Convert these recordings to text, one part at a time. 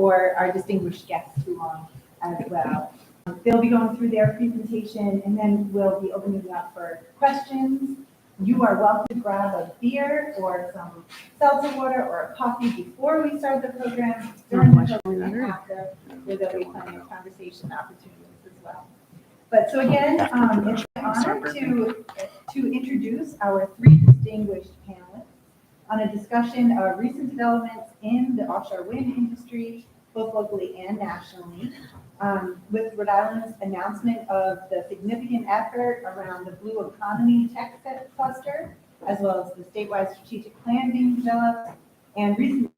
for our distinguished guests along as well. They'll be going through their presentation, and then we'll be opening it up for questions. You are welcome to grab a beer or some seltzer water or a coffee before we start the program, during the program, and after, where there'll be plenty of conversation opportunities as well. But so again, it's an honor to introduce our three distinguished panelists on a discussion of recent developments in the offshore wind industry, both locally and nationally, with Rhode Island's announcement of the significant effort around the Blue Economy Tech Cluster, as well as the statewide strategic plan being developed, and recent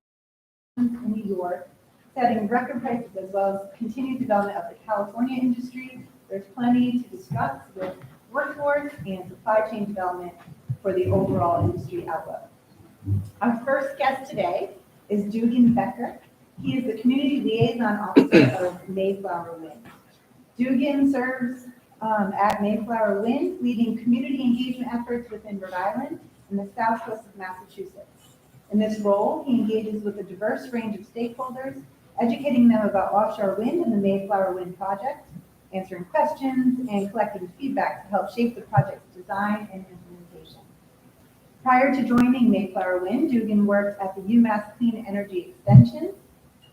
in New York, setting record prices, as well as continued development of the California industry. There's plenty to discuss with workforce and supply chain development for the overall industry outlook. Our first guest today is Dugan Becker. He is the Community Liaison Officer of Mayflower Wind. Dugan serves at Mayflower Wind, leading community engagement efforts within Rhode Island and the south coast of Massachusetts. In this role, he engages with a diverse range of stakeholders, educating them about offshore wind and the Mayflower Wind project, answering questions, and collecting feedback to help shape the project's design and implementation. Prior to joining Mayflower Wind, Dugan worked at the UMass Clean Energy Extension,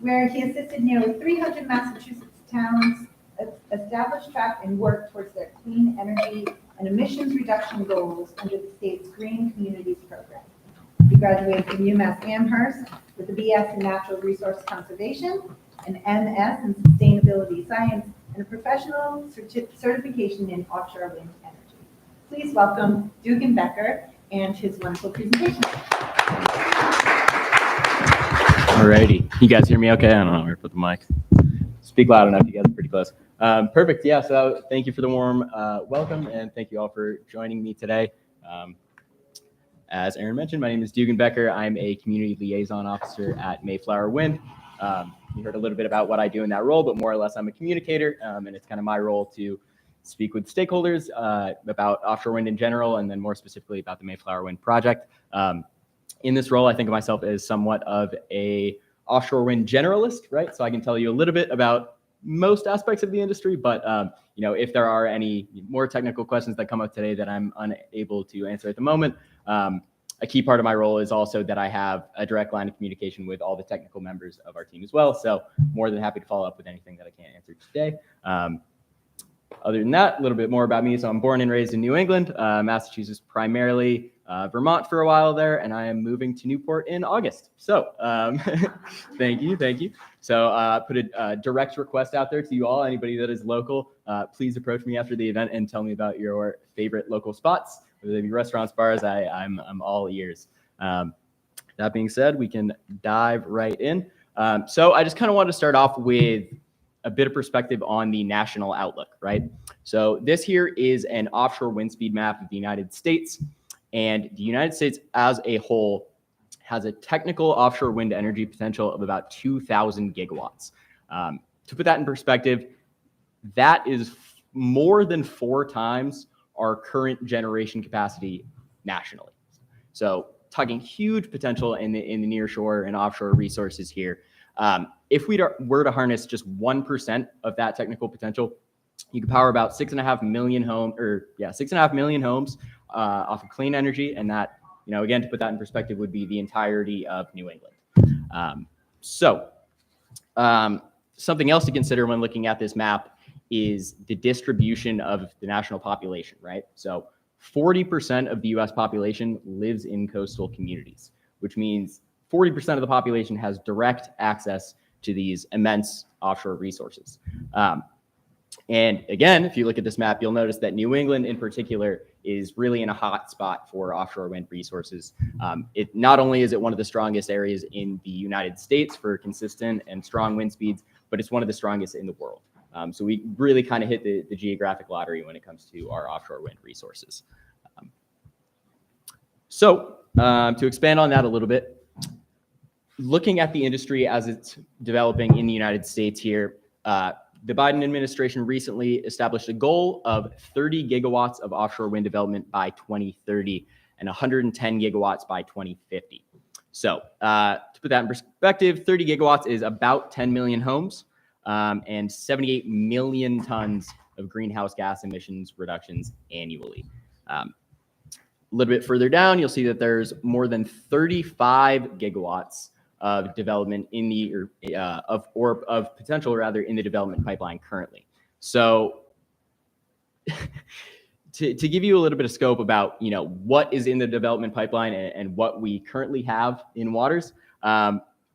where he assisted nearly 300 Massachusetts towns establish, track, and work towards their clean energy and emissions reduction goals under the state's Green Communities program. He graduated from UMass Amherst with a BS in Natural Resource Conservation, an MS in Sustainability Science, and a professional certification in offshore wind energy. Please welcome Dugan Becker and his wonderful presentation. Alrighty, you guys hear me okay? I don't know where to put the mic. Speak loud enough, you guys are pretty close. Perfect, yeah, so thank you for the warm welcome, and thank you all for joining me today. As Aaron mentioned, my name is Dugan Becker. I'm a Community Liaison Officer at Mayflower Wind. You heard a little bit about what I do in that role, but more or less I'm a communicator, and it's kind of my role to speak with stakeholders about offshore wind in general, and then more specifically about the Mayflower Wind project. In this role, I think of myself as somewhat of a offshore wind generalist, right? So I can tell you a little bit about most aspects of the industry, but you know, if there are any more technical questions that come up today that I'm unable to answer at the moment, a key part of my role is also that I have a direct line of communication with all the technical members of our team as well. So more than happy to follow up with anything that I can't answer today. Other than that, a little bit more about me. So I'm born and raised in New England, Massachusetts primarily, Vermont for a while there, and I am moving to Newport in August. So thank you. So put a direct request out there to you all, anybody that is local, please approach me after the event and tell me about your favorite local spots, whether they be restaurants, bars. I'm all ears. That being said, we can dive right in. So I just kind of wanted to start off with a bit of perspective on the national outlook, right? So this here is an offshore wind speed map of the United States, and the United States as a whole has a technical offshore wind energy potential of about 2,000 gigawatts. To put that in perspective, that is more than 4 times our current generation capacity nationally. So talking huge potential in the nearshore and offshore resources here. If we were to harness just 1% of that technical potential, you could power about 6.5 million homes off of clean energy, and that, you know, again, to put that in perspective, would be the entirety of New England. Something else to consider when looking at this map is the distribution of the national population, right? So 40% of the US population lives in coastal communities, which means 40% of the population has direct access to these immense offshore resources. And again, if you look at this map, you'll notice that New England in particular is really in a hot spot for offshore wind resources. It not only is it one of the strongest areas in the United States for consistent and strong wind speeds, but it's one of the strongest in the world. So we really kind of hit the geographic lottery when it comes to our offshore wind resources. To expand on that a little bit, looking at the industry as it's developing in the United States here, the Biden administration recently established a goal of 30 gigawatts of offshore wind development by 2030 and 110 gigawatts by 2050. So to put that in perspective, 30 gigawatts is about 10 million homes and 78 million tons of greenhouse gas emissions reductions annually. A little bit further down, you'll see that there's more than 35 gigawatts of development in the of potential rather in the development pipeline currently. So to give you a little bit of scope about what is in the development pipeline and what we currently have in waters,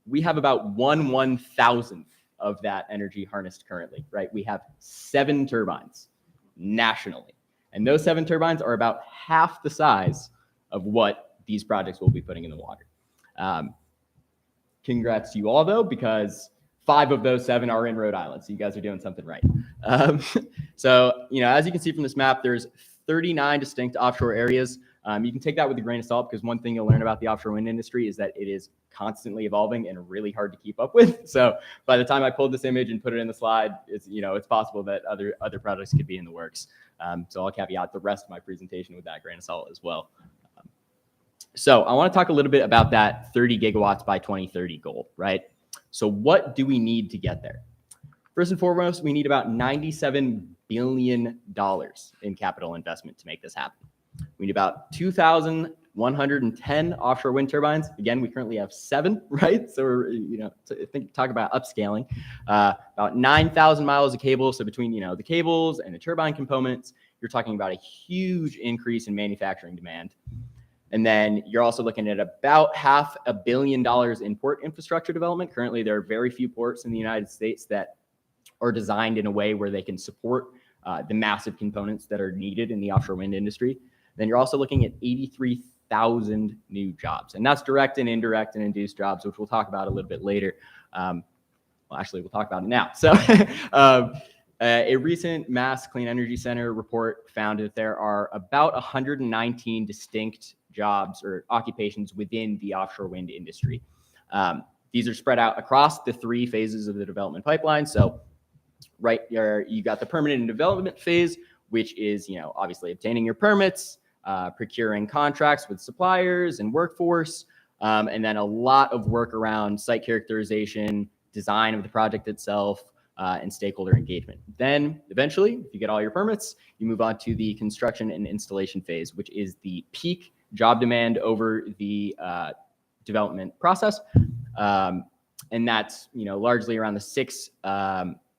we have about 1/1000th of that energy harnessed currently, right? We have 7 turbines nationally. And those 7 turbines are about half the size of what these projects will be putting in the water. Congrats to you all, though, because 5 of those 7 are in Rhode Island. So you guys are doing something right. So, as you can see from this map, there's 39 distinct offshore areas. You can take that with a grain of salt because one thing you'll learn about the offshore wind industry is that it is constantly evolving and really hard to keep up with. So by the time I pulled this image and put it in the slide, it's possible that other projects could be in the works. So I'll caveat the rest of my presentation with that grain of salt as well. So I want to talk a little bit about that 30 gigawatts by 2030 goal, right? So what do we need to get there? First and foremost, we need about $97 billion in capital investment to make this happen. We need about 2,110 offshore wind turbines. Again, we currently have 7, right? So we're, talk about upscaling. About 9,000 miles of cable. So between, the cables and the turbine components, you're talking about a huge increase in manufacturing demand. And then you're also looking at about $500 million in port infrastructure development. Currently, there are very few ports in the United States that are designed in a way where they can support the massive components that are needed in the offshore wind industry. Then you're also looking at 83,000 new jobs. And that's direct and indirect and induced jobs, which we'll talk about a little bit later. Well, actually, we'll talk about it now. So a recent Mass Clean Energy Center report found that there are about 119 distinct jobs or occupations within the offshore wind industry. These are spread out across the 3 phases of the development pipeline. So right there, you got the permanent and development phase, which is, obviously obtaining your permits, procuring contracts with suppliers and workforce, and then a lot of work around site characterization, design of the project itself, and stakeholder engagement. Then eventually, if you get all your permits, you move on to the construction and installation phase, which is the peak job demand over the development process. And that's, largely around the 6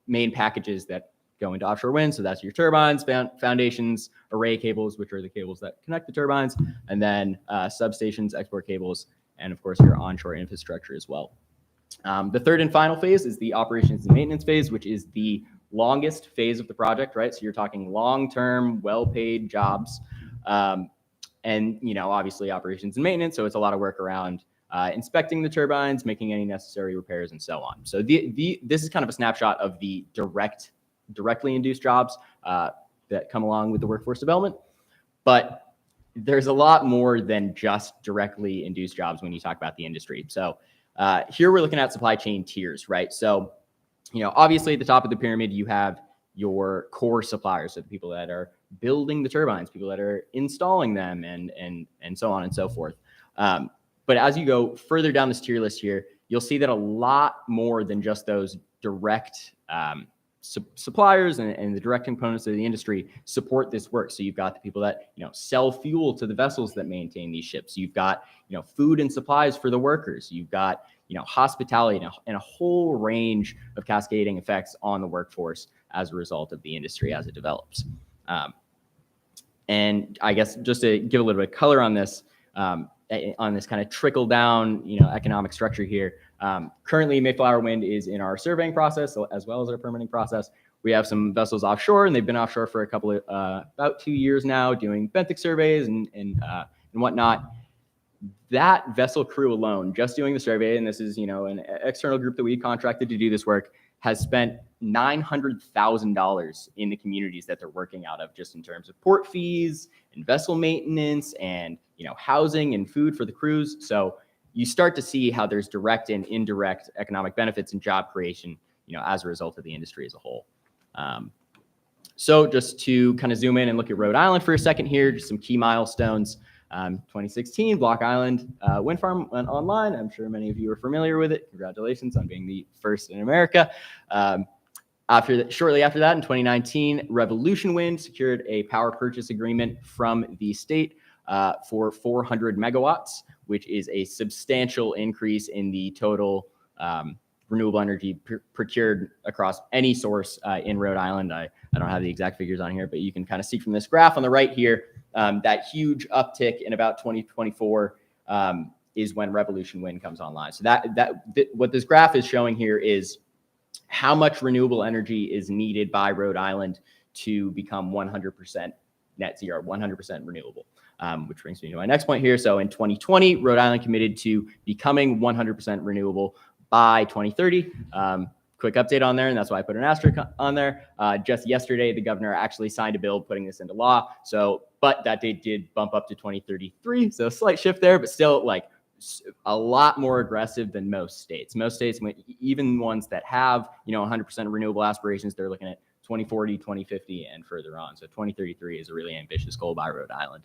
main packages that go into offshore wind. So that's your turbines, foundations, array cables, which are the cables that connect the turbines, and then substations, export cables, and of course your onshore infrastructure as well. The third and final phase is the operations and maintenance phase, which is the longest phase of the project, right? So you're talking long-term, well-paid jobs. And, obviously operations and maintenance. So it's a lot of work around inspecting the turbines, making any necessary repairs, and so on. So this is kind of a snapshot of the directly induced jobs that come along with the workforce development. But there's a lot more than just directly induced jobs when you talk about the industry. So here we're looking at supply chain tiers, right? So, obviously at the top of the pyramid, you have your core suppliers, so the people that are building the turbines, people that are installing them, and so on and so forth. But as you go further down this tier list here, you'll see that a lot more than just those direct suppliers and the direct components of the industry support this work. So you've got the people that sell fuel to the vessels that maintain these ships. You've got food and supplies for the workers. You've got hospitality and a whole range of cascading effects on the workforce as a result of the industry as it develops. And I guess just to give a little bit of color on this kind of trickle down economic structure here. Currently, Mayflower Wind is in our surveying process as well as our permitting process. We have some vessels offshore, and they've been offshore for a couple of about 2 years now, doing benthic surveys and whatnot. That vessel crew alone, just doing the survey, and this is an external group that we contracted to do this work, has spent $900,000 in the communities that they're working out of, just in terms of port fees and vessel maintenance and housing and food for the crews. So you start to see how there's direct and indirect economic benefits and job creation, as a result of the industry as a whole. So just to kind of zoom in and look at Rhode Island for a second here, just some key milestones. 2016, Block Island wind farm went online. I'm sure many of you are familiar with it. Congratulations on being the first in America. Shortly after that, in 2019, Revolution Wind secured a power purchase agreement from the state for 400 megawatts, which is a substantial increase in the total renewable energy procured across any source in Rhode Island. I don't have the exact figures on here, but you can kind of see from this graph on the right here, that huge uptick in about 2024 is when Revolution Wind comes online. So what this graph is showing here is how much renewable energy is needed by Rhode Island to become 100% net zero, 100% renewable, which brings me to my next point here. So in 2020, Rhode Island committed to becoming 100% renewable by 2030. Quick update on there, and that's why I put an asterisk on there. Just yesterday, the governor actually signed a bill putting this into law. But that date did bump up to 2033. So a slight shift there, but still like a lot more aggressive than most states. Most states, even ones that have, 100% renewable aspirations, they're looking at 2040, 2050, and further on. So 2033 is a really ambitious goal by Rhode Island.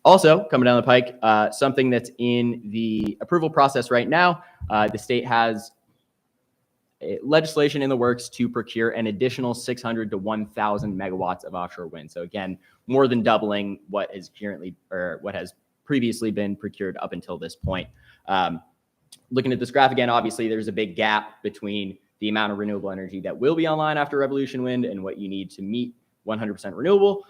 Also, coming down the pike, something that's in the approval process right now, the state has legislation in the works to procure an additional 600 to 1,000 megawatts of offshore wind. So again, more than doubling what has previously been procured up until this point. Looking at this graph again, obviously there's a big gap between the amount of renewable energy that will be online after Revolution Wind and what you need to meet 100% renewable.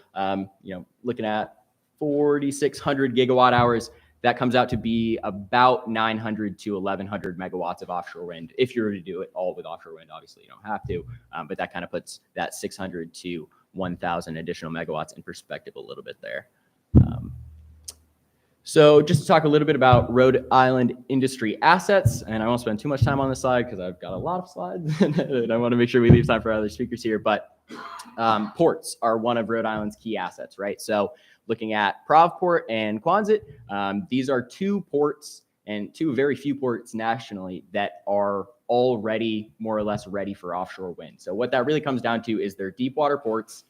Looking at 4,600 gigawatt hours, that comes out to be about 900 to 1,100 megawatts of offshore wind. If you were to do it all with offshore wind, obviously you don't have to, but that kind of puts that 600 to 1,000 additional megawatts in perspective a little bit there. So just to talk a little bit about Rhode Island industry assets, and I won't spend too much time on this slide because I've got a lot of slides and I want to make sure we leave time for other speakers here, but ports are one of Rhode Island's key assets, right? So looking at Provport and Quonset, these are two ports and two very few ports nationally that are already more or less ready for offshore wind. So what that really comes down to is they're deep water ports.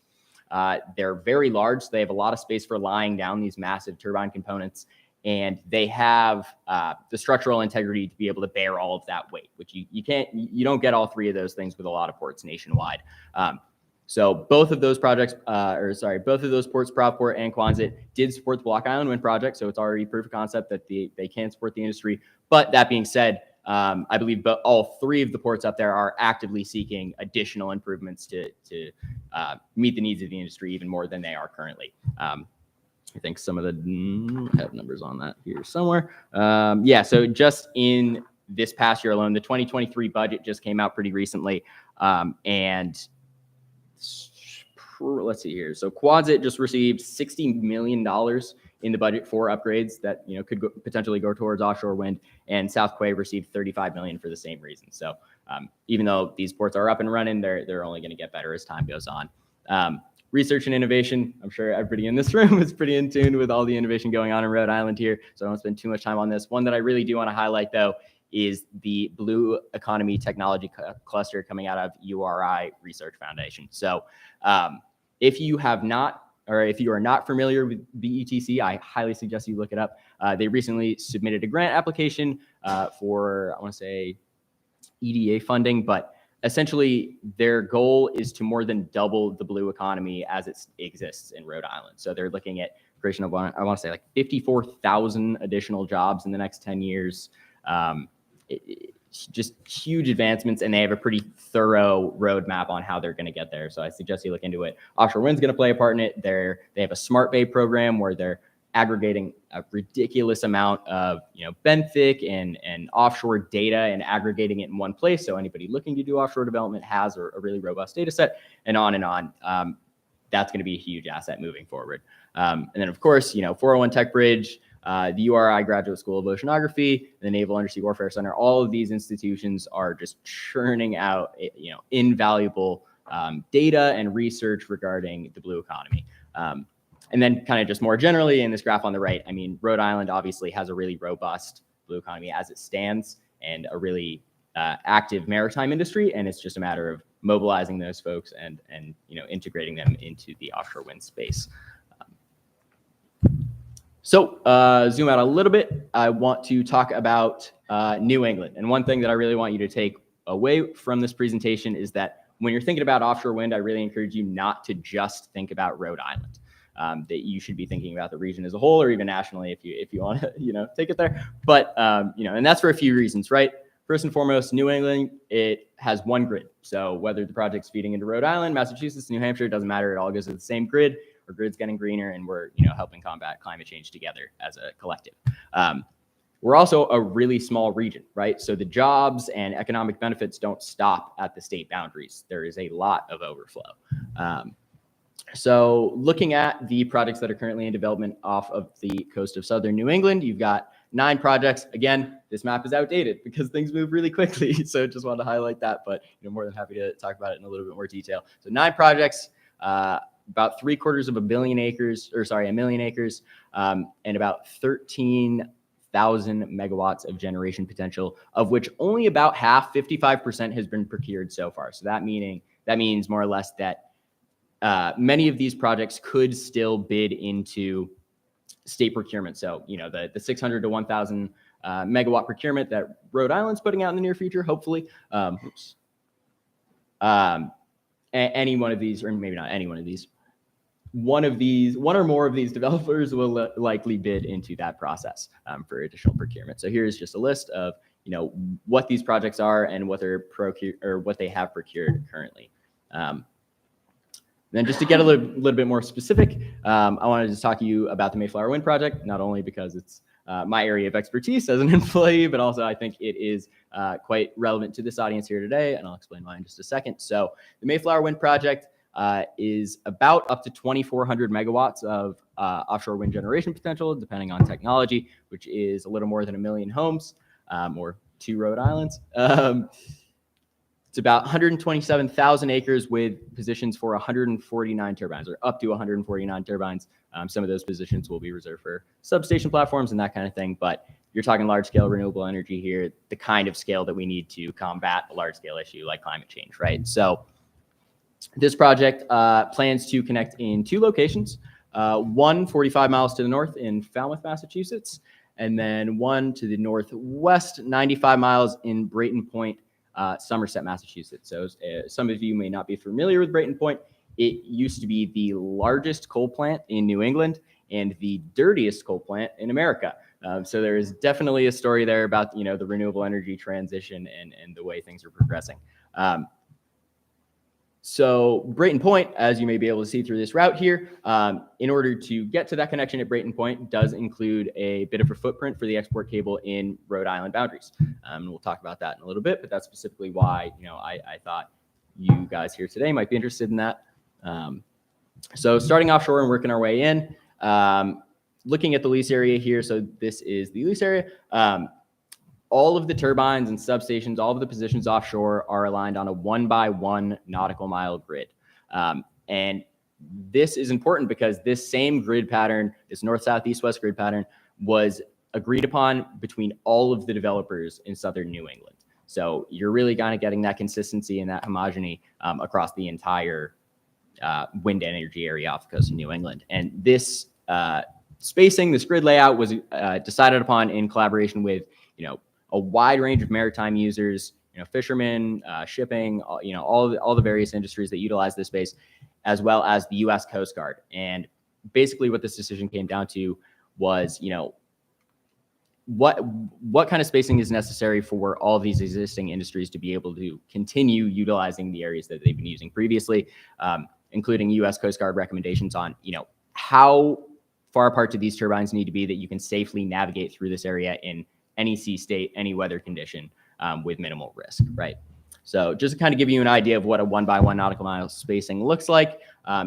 They're very large, so they have a lot of space for lying down these massive turbine components, and they have the structural integrity to be able to bear all of that weight, which you don't get all three of those things with a lot of ports nationwide. So both of those ports, Provport and Quonset, did support the Block Island Wind project, so it's already proof of concept that they can support the industry. But that being said, I believe all three of the ports up there are actively seeking additional improvements to meet the needs of the industry even more than they are currently. I think some of the I have numbers on that here somewhere. So just in this past year alone, the 2023 budget just came out pretty recently, and let's see here. So Quonset just received $60 million in the budget for upgrades that could potentially go towards offshore wind, and South Quay received $35 million for the same reason. So even though these ports are up and running, they're only going to get better as time goes on. Research and innovation. I'm sure everybody in this room is pretty in tune with all the innovation going on in Rhode Island here, so I don't spend too much time on this. One that I really do want to highlight, though, is the Blue Economy Technology Cluster coming out of URI Research Foundation. So if you are not familiar with BETC, I highly suggest you look it up. They recently submitted a grant application for, I want to say, EDA funding, but essentially their goal is to more than double the blue economy as it exists in Rhode Island. So they're looking at creation of, I want to say, like 54,000 additional jobs in the next 10 years. Just huge advancements, and they have a pretty thorough roadmap on how they're going to get there. So I suggest you look into it. Offshore wind's going to play a part in it. They have a Smart Bay program where they're aggregating a ridiculous amount of benthic and offshore data and aggregating it in one place. So anybody looking to do offshore development has a really robust data set, and on and on. That's going to be a huge asset moving forward. And then of course, 401 Tech Bridge, the URI Graduate School of Oceanography, the Naval Undersea Warfare Center, all of these institutions are just churning out, invaluable data and research regarding the blue economy. And then kind of just more generally in this graph on the right, I mean, Rhode Island obviously has a really robust blue economy as it stands and a really active maritime industry. And it's just a matter of mobilizing those folks and integrating them into the offshore wind space. So zoom out a little bit. I want to talk about New England. And one thing that I really want you to take away from this presentation is that when you're thinking about offshore wind, I really encourage you not to just think about Rhode Island. That you should be thinking about the region as a whole, or even nationally if you want to take it there. But and that's for a few reasons, right? First and foremost, New England, it has one grid. So whether the project's feeding into Rhode Island, Massachusetts, New Hampshire, it doesn't matter. It all goes to the same grid. Our grid's getting greener, and we're helping combat climate change together as a collective. We're also a really small region, right? So the jobs and economic benefits don't stop at the state boundaries. There is a lot of overflow. So looking at the projects that are currently in development off of the coast of southern New England, you've got 9 projects. Again, this map is outdated because things move really quickly. So just wanted to highlight that, but more than happy to talk about it in a little bit more detail. So 9 projects, about 750 million acres, and about 13,000 megawatts of generation potential, of which only about half, 55%, has been procured so far. So that means more or less that many of these projects could still bid into state procurement. So, the 600 to 1,000 megawatt procurement that Rhode Island's putting out in the near future, hopefully. Any one of these, or maybe not any one of these, one or more of these developers will likely bid into that process for additional procurement. So here's just a list of what these projects are and what they have procured currently. Then just to get a little bit more specific, I wanted to talk to you about the Mayflower Wind Project, not only because it's my area of expertise as an employee, but also I think it is quite relevant to this audience here today, and I'll explain why in just a second. So the Mayflower Wind Project is about up to 2,400 megawatts of offshore wind generation potential, depending on technology, which is a little more than 1 million homes, or 2 Rhode Islands. It's about 127,000 acres with positions for 149 turbines, or up to 149 turbines. Some of those positions will be reserved for substation platforms and that kind of thing, but you're talking large-scale renewable energy here, the kind of scale that we need to combat a large-scale issue like climate change, right? So this project plans to connect in 2 locations, one 45 miles to the north in Falmouth, Massachusetts, and then one to the northwest, 95 miles in Brayton Point, Somerset, Massachusetts. So some of you may not be familiar with Brayton Point. It used to be the largest coal plant in New England and the dirtiest coal plant in America. So there is definitely a story there about the renewable energy transition and the way things are progressing. So Brayton Point, as you may be able to see through this route here, in order to get to that connection at Brayton Point, does include a bit of a footprint for the export cable in Rhode Island boundaries. We'll talk about that in a little bit, but that's specifically why I thought you guys here today might be interested in that. So starting offshore and working our way in, looking at the lease area here. So this is the lease area. All of the turbines and substations, all of the positions offshore are aligned on a 1-by-1 nautical mile grid. And this is important because this same grid pattern, this north, south, east, west grid pattern, was agreed upon between all of the developers in southern New England. So you're really kind of getting that consistency and that homogeny across the entire wind energy area off the coast of New England. And this spacing, this grid layout was decided upon in collaboration with, a wide range of maritime users, fishermen, shipping, all the various industries that utilize this space, as well as the U.S. Coast Guard. And basically what this decision came down to was, what kind of spacing is necessary for all of these existing industries to be able to continue utilizing the areas that they've been using previously, including U.S. Coast Guard recommendations on, how far apart do these turbines need to be that you can safely navigate through this area in any sea state, any weather condition, with minimal risk, right? So just to kind of give you an idea of what a 1-by-1 nautical mile spacing looks like,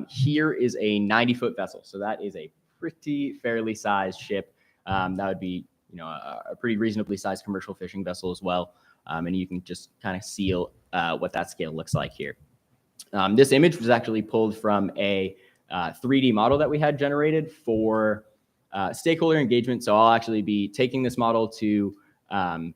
here is a 90-foot vessel. So that is a pretty fairly sized ship. That would be, a pretty reasonably sized commercial fishing vessel as well. And you can just kind of see what that scale looks like here. This image was actually pulled from a 3D model that we had generated for stakeholder engagement. So I'll actually be taking this model to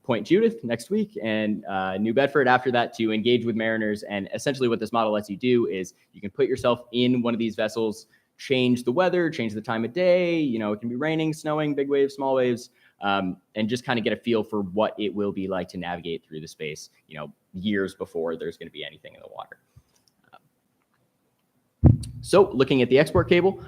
Point Judith next week and New Bedford after that to engage with mariners. And essentially what this model lets you do is you can put yourself in one of these vessels, change the weather, change the time of day. It can be raining, snowing, big waves, small waves, and just kind of get a feel for what it will be like to navigate through the space, years before there's going to be anything in the water. So looking at the export cable,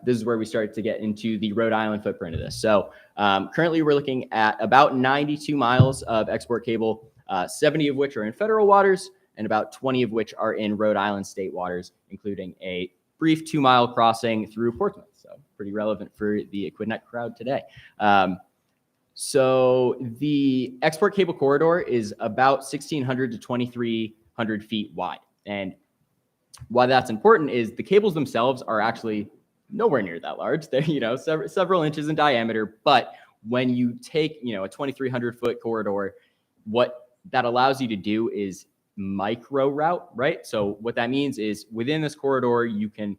this is where we start to get into the Rhode Island footprint of this. So currently we're looking at about 92 miles of export cable, 70 of which are in federal waters and about 20 of which are in Rhode Island state waters, including a brief 2-mile crossing through Portsmouth. So pretty relevant for the Equidnet crowd today. So the export cable corridor is about 1,600 to 2,300 feet wide. And why that's important is the cables themselves are actually nowhere near that large. They're, several inches in diameter. But when you take, a 2,300 foot corridor, what that allows you to do is micro route, right? So what that means is within this corridor, you can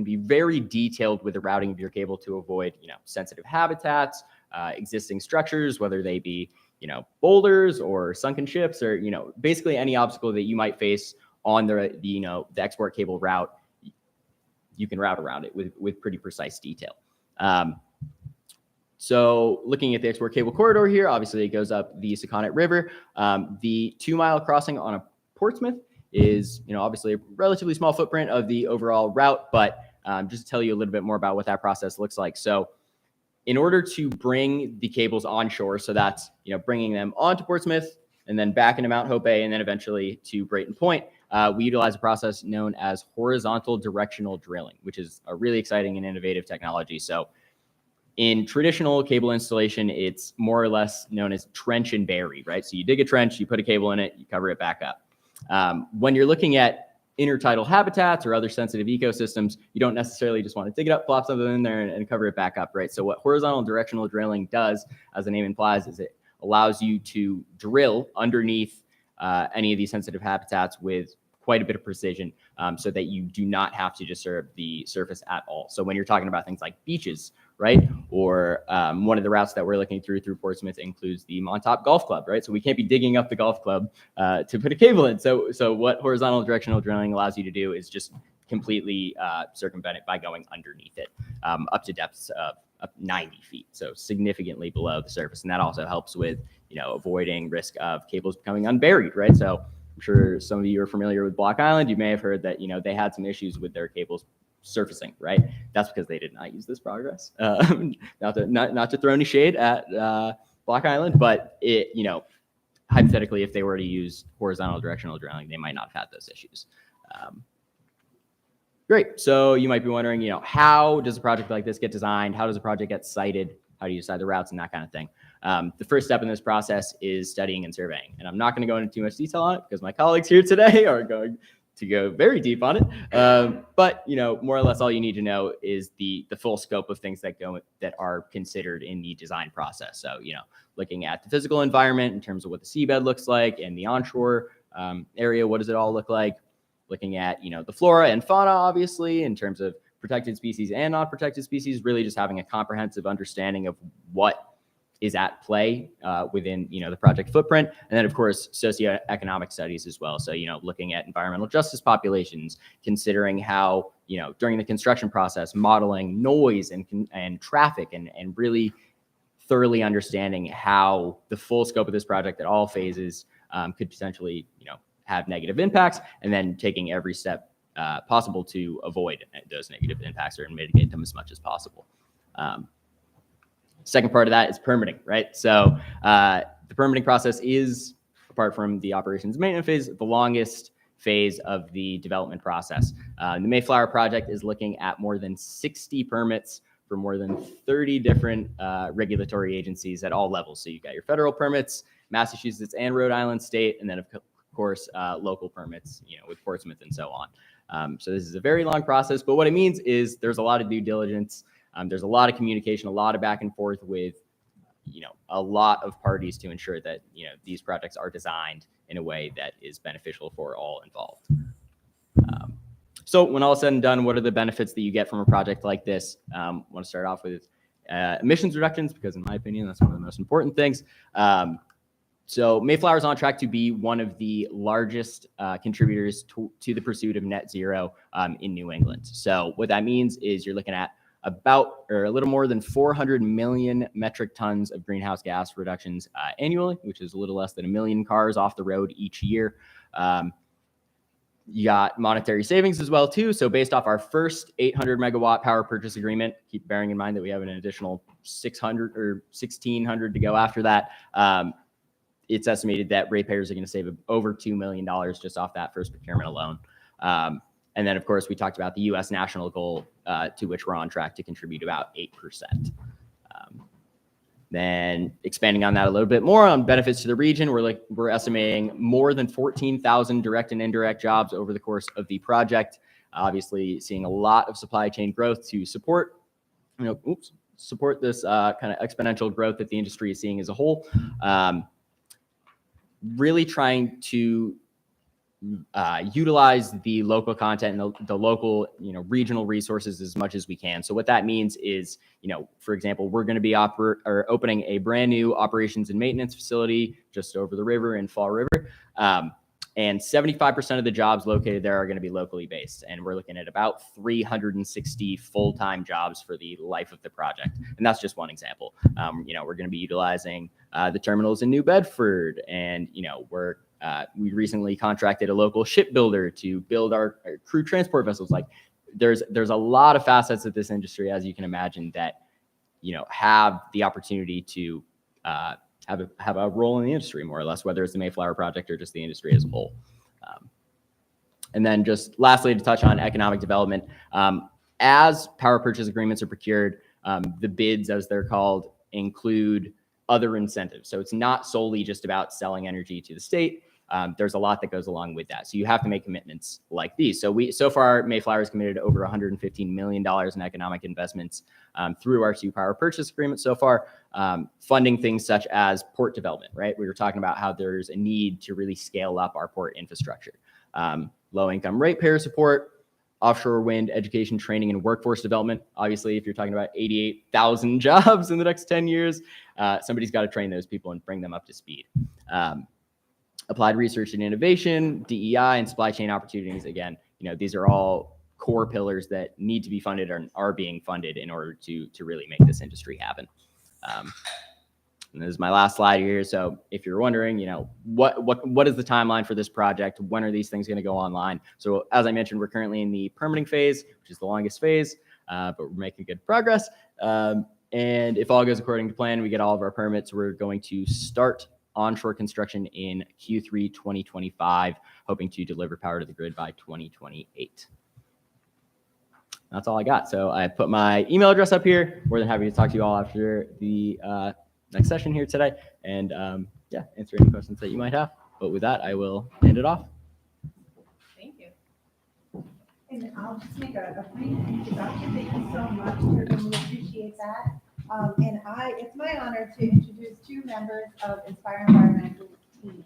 be very detailed with the routing of your cable to avoid, sensitive habitats, existing structures, whether they be, boulders or sunken ships or, basically any obstacle that you might face on the export cable route. You can route around it with pretty precise detail. So looking at the export cable corridor here, obviously it goes up the Saconnet River. The 2-mile crossing on a Portsmouth is, obviously a relatively small footprint of the overall route, but just to tell you a little bit more about what that process looks like. So in order to bring the cables onshore, so that's, bringing them onto Portsmouth and then back into Mount Hope Bay and then eventually to Brayton Point, we utilize a process known as horizontal directional drilling, which is a really exciting and innovative technology. So in traditional cable installation, it's more or less known as trench and bury, right? So you dig a trench, you put a cable in it, you cover it back up. When you're looking at intertidal habitats or other sensitive ecosystems, you don't necessarily just want to dig it up, plop something in there and cover it back up, right? So what horizontal directional drilling does, as the name implies, is it allows you to drill underneath any of these sensitive habitats with quite a bit of precision, so that you do not have to disturb the surface at all. So when you're talking about things like beaches, right? Or one of the routes that we're looking through Portsmouth includes the Montauk Golf Club, right? So we can't be digging up the golf club to put a cable in. So what horizontal directional drilling allows you to do is just completely circumvent it by going underneath it up to depths of up 90 feet. So significantly below the surface. And that also helps with, avoiding risk of cables becoming unburied, right? So I'm sure some of you are familiar with Block Island. You may have heard that, they had some issues with their cables surfacing, right? That's because they did not use this progress. Not to throw any shade at Block Island, but it, hypothetically, if they were to use horizontal directional drilling, they might not have had those issues. Great. So you might be wondering, how does a project like this get designed? How does a project get sited? How do you decide the routes and that kind of thing? The first step in this process is studying and surveying. And I'm not going to go into too much detail on it because my colleagues here today are going to go very deep on it. But, more or less all you need to know is the full scope of things that are considered in the design process. So, looking at the physical environment in terms of what the seabed looks like and the onshore area, what does it all look like? Looking at, the flora and fauna, obviously, in terms of protected species and non-protected species, really just having a comprehensive understanding of what is at play within, the project footprint. And then, of course, socioeconomic studies as well. So, looking at environmental justice populations, considering how, during the construction process, modeling noise and traffic and really thoroughly understanding how the full scope of this project at all phases could potentially, have negative impacts, and then taking every step possible to avoid those negative impacts or mitigate them as much as possible. Second part of that is permitting, right? So the permitting process is, apart from the operations maintenance phase, the longest phase of the development process. The Mayflower project is looking at more than 60 permits for more than 30 different regulatory agencies at all levels. So you've got your federal permits, Massachusetts and Rhode Island state, and then of course local permits, with Portsmouth and so on. So this is a very long process, but what it means is there's a lot of due diligence. There's a lot of communication, a lot of back and forth with, a lot of parties to ensure that, these projects are designed in a way that is beneficial for all involved. So when all is said and done, what are the benefits that you get from a project like this? I want to start off with emissions reductions, because in my opinion, that's one of the most important things. So Mayflower is on track to be one of the largest contributors to the pursuit of net zero in New England. So what that means is you're looking at about or a little more than 400 million metric tons of greenhouse gas reductions annually, which is a little less than 1 million cars off the road each year. You got monetary savings as well too. So based off our first 800 megawatt power purchase agreement, keep bearing in mind that we have an additional 600 or 1,600 to go after that. It's estimated that ratepayers are going to save over $2 million just off that first procurement alone. And then, of course, we talked about the U.S. national goal, to which we're on track to contribute about 8%. Then expanding on that a little bit more on benefits to the region, we're estimating more than 14,000 direct and indirect jobs over the course of the project. Obviously, seeing a lot of supply chain growth to support, support this kind of exponential growth that the industry is seeing as a whole. Really trying to utilize the local content and the local, regional resources as much as we can. So what that means is, for example, we're going to be opening a brand new operations and maintenance facility just over the river in Fall River. And 75% of the jobs located there are going to be locally based. And we're looking at about 360 full-time jobs for the life of the project. And that's just one example. We're going to be utilizing the terminals in New Bedford. And, we recently contracted a local shipbuilder to build our crew transport vessels. Like there's a lot of facets of this industry, as you can imagine, that, have the opportunity to have a role in the industry, more or less, whether it's the Mayflower project or just the industry as a whole. And then just lastly, to touch on economic development, as power purchase agreements are procured, the bids, as they're called, include other incentives. So it's not solely just about selling energy to the state. There's a lot that goes along with that. So you have to make commitments like these. So far, Mayflower has committed over $115 million in economic investments through our 2 power purchase agreements so far, funding things such as port development, right? We were talking about how there's a need to really scale up our port infrastructure. Low-income ratepayer support, offshore wind education, training, and workforce development. Obviously, if you're talking about 88,000 jobs in the next 10 years, somebody's got to train those people and bring them up to speed. Applied research and innovation, DEI, and supply chain opportunities. Again, these are all core pillars that need to be funded or are being funded in order to really make this industry happen. And this is my last slide here. So if you're wondering, what is the timeline for this project? When are these things going to go online? So as I mentioned, we're currently in the permitting phase, which is the longest phase, but we're making good progress. And if all goes according to plan, we get all of our permits, we're going to start onshore construction in Q3 2025, hoping to deliver power to the grid by 2028. That's all I got. So I put my email address up here. More than happy to talk to you all after the next session here today, and answer any questions that you might have. But with that, I will hand it off. Thank you. And I'll just make a brief introduction. Thank you so much. We appreciate that. And it's my honor to introduce 2 members of Inspire Environmental team.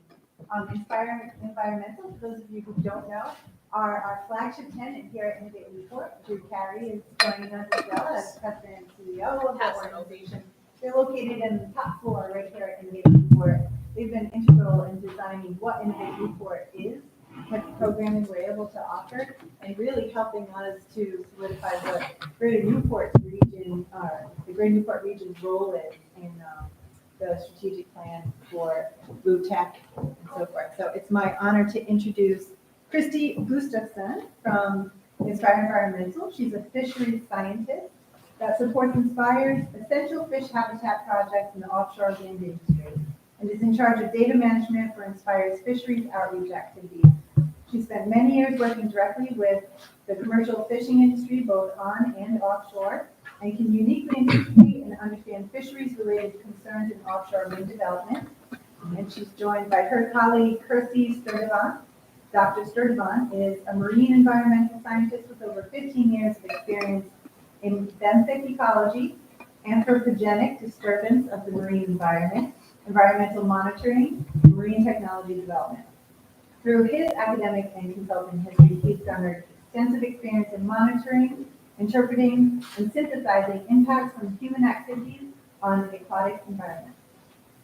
Inspire Environmental, for those of you who don't know, are our flagship tenant here at Innovate Newport. Drew Carey is joining us as well as president and CEO of the organization. They're located in the top floor right here at Innovate Newport. They've been integral in designing what Innovate Newport is, what programming we're able to offer, and really helping us to solidify what Greater Newport region, the Greater Newport region's role is in the strategic plan for blue tech and so forth. So it's my honor to introduce Christy Gustafson from Inspire Environmental. She's a fisheries scientist that supports Inspire's essential fish habitat projects in the offshore wind industry and is in charge of data management for Inspire's fisheries outreach activities. She spent many years working directly with the commercial fishing industry, both on and offshore, and can uniquely anticipate and understand fisheries-related concerns in offshore wind development. And she's joined by her colleague, Kirsty Sturdivant. Dr. Sturdivant is a marine environmental scientist with over 15 years of experience in benthic ecology, anthropogenic disturbance of the marine environment, environmental monitoring, and marine technology development. Through his academic and consulting history, he's garnered extensive experience in monitoring, interpreting, and synthesizing impacts from human activities on aquatic environments.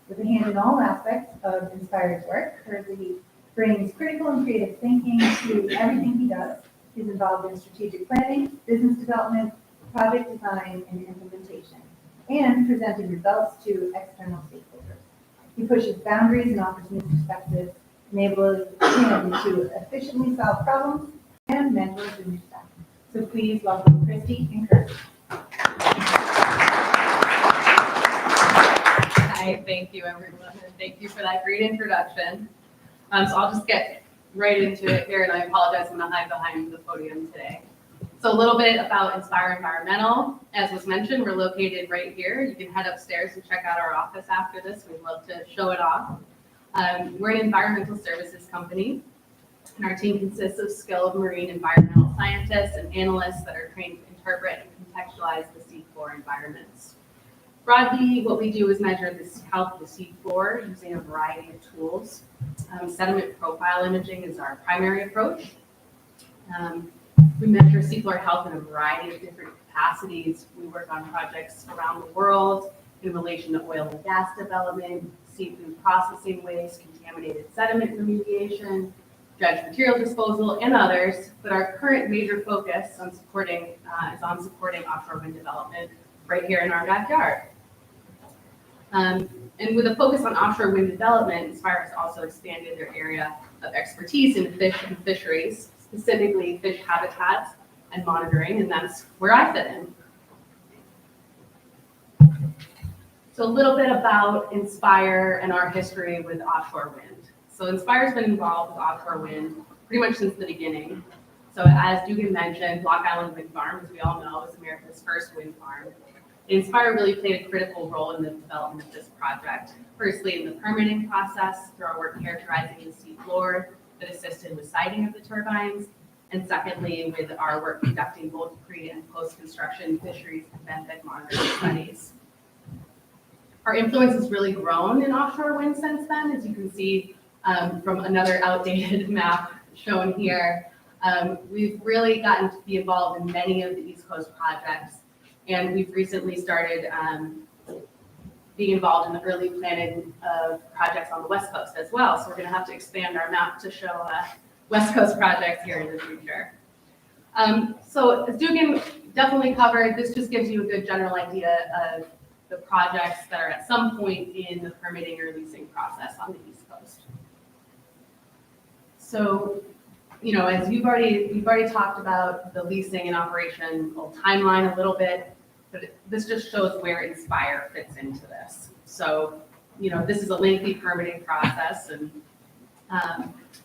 With a hand in all aspects of Inspire's work, Kersey brings critical and creative thinking to everything he does. He's involved in strategic planning, business development, project design, and implementation, and presenting results to external stakeholders. He pushes boundaries and offers new perspectives, enabling him to efficiently solve problems and mentor junior staff. So please welcome Christy and Kurt. Hi, thank you everyone, and thank you for that great introduction. So I'll just get right into it here, and I apologize I'm not behind the podium today. So a little bit about Inspire Environmental. As was mentioned, we're located right here. You can head upstairs and check out our office after this. We'd love to show it off. We're an environmental services company, and our team consists of skilled marine environmental scientists and analysts that are trained to interpret and contextualize the seafloor environments. Broadly, what we do is measure the health of the seafloor using a variety of tools. Sediment profile imaging is our primary approach. We measure seafloor health in a variety of different capacities. We work on projects around the world in relation to oil and gas development, seafood processing waste, contaminated sediment remediation, dredge material disposal, and others. But our current major focus on supporting is on supporting offshore wind development right here in our backyard. And with a focus on offshore wind development, Inspire has also expanded their area of expertise in fish and fisheries, specifically fish habitats and monitoring, and that's where I fit in. So a little bit about Inspire and our history with offshore wind. So Inspire's been involved with offshore wind pretty much since the beginning. So as Dugan mentioned, Block Island Wind Farm, as we all know, is America's first wind farm. Inspire really played a critical role in the development of this project. Firstly, in the permitting process, through our work characterizing the seafloor that assisted with siting of the turbines, and secondly, with our work conducting both pre- and post-construction fisheries and benthic monitoring studies. Our influence has really grown in offshore wind since then, as you can see from another outdated map shown here. We've really gotten to be involved in many of the East Coast projects, and we've recently started being involved in the early planning of projects on the West Coast as well. So we're going to have to expand our map to show West Coast projects here in the future. So as Dugan definitely covered, this just gives you a good general idea of the projects that are at some point in the permitting or leasing process on the East Coast. So, you know, as we've already talked about the leasing and operational timeline a little bit, but this just shows where Inspire fits into this. So, you know, this is a lengthy permitting process, and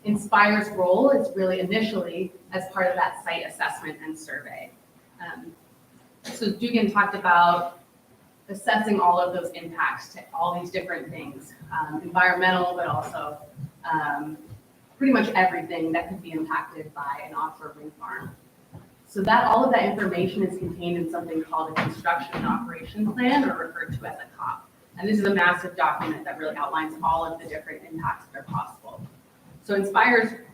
Inspire's role is really initially as part of that site assessment and survey. So Dugan talked about assessing all of those impacts to all these different things, environmental, but also pretty much everything that could be impacted by an offshore wind farm. So that all of that information is contained in something called a construction and operation plan, or referred to as a COP. And this is a massive document that really outlines all of the different impacts that are possible. So Inspire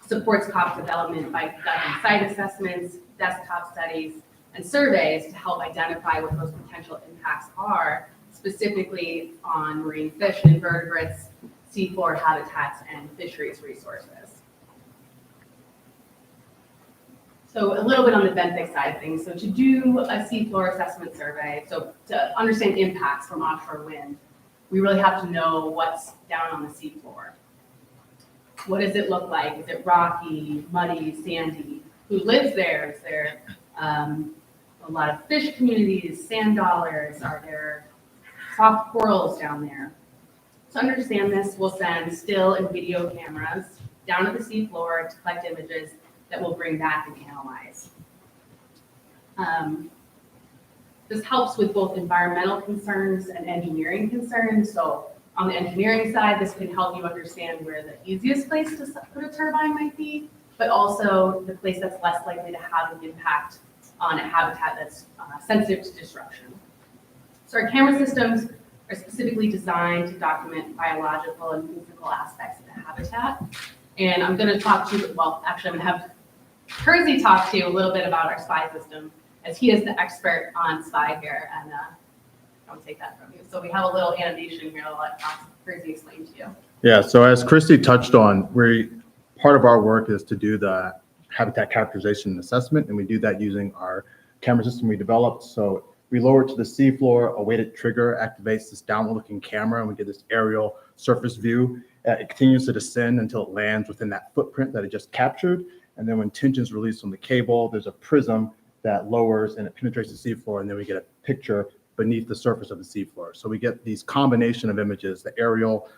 supports COP development by conducting site assessments, desktop studies, and surveys to help identify what those potential impacts are, specifically on marine fish and invertebrates, seafloor habitats, and fisheries resources. So a little bit on the benthic side of things. So to do a seafloor assessment survey, so to understand impacts from offshore wind, we really have to know what's down on the seafloor. What does it look like? Is it rocky, muddy, sandy? Who lives there? Is there a lot of fish communities, sand dollars? Are there soft corals down there? To understand this, we'll send still and video cameras down to the seafloor to collect images that we'll bring back and analyze. This helps with both environmental concerns and engineering concerns. So on the engineering side, this can help you understand where the easiest place to put a turbine might be, but also the place that's less likely to have an impact on a habitat that's sensitive to disruption. So our camera systems are specifically designed to document biological and physical aspects of the habitat. And I'm going to talk to you, well, actually I'm going to have Kersey talk to you a little bit about our SPY system, as he is the expert on SPY here, and don't take that from you. So we have a little animation here I'll let Christy explain to you. Yeah, so as Christy touched on, part of our work is to do the habitat characterization and assessment, and we do that using our camera system we developed. So we lower it to the seafloor, a weighted trigger activates this downward-looking camera, and we get this aerial surface view. It continues to descend until it lands within that footprint that it just captured. And then when tension is released from the cable, there's a prism that lowers and it penetrates the seafloor, and then we get a picture beneath the surface of the seafloor. So we get these combination of images, the aerial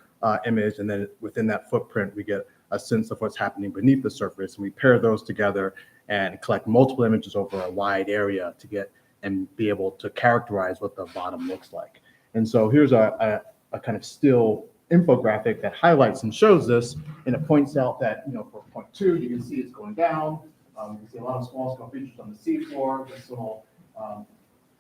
image, and then within that footprint, we get a sense of what's happening beneath the surface. And we pair those together and collect multiple images over a wide area to get and be able to characterize what the bottom looks like. And so here's a kind of still infographic that highlights and shows this, and it points out that, for point 2, you can see it's going down. You can see a lot of small scale features on the seafloor. This little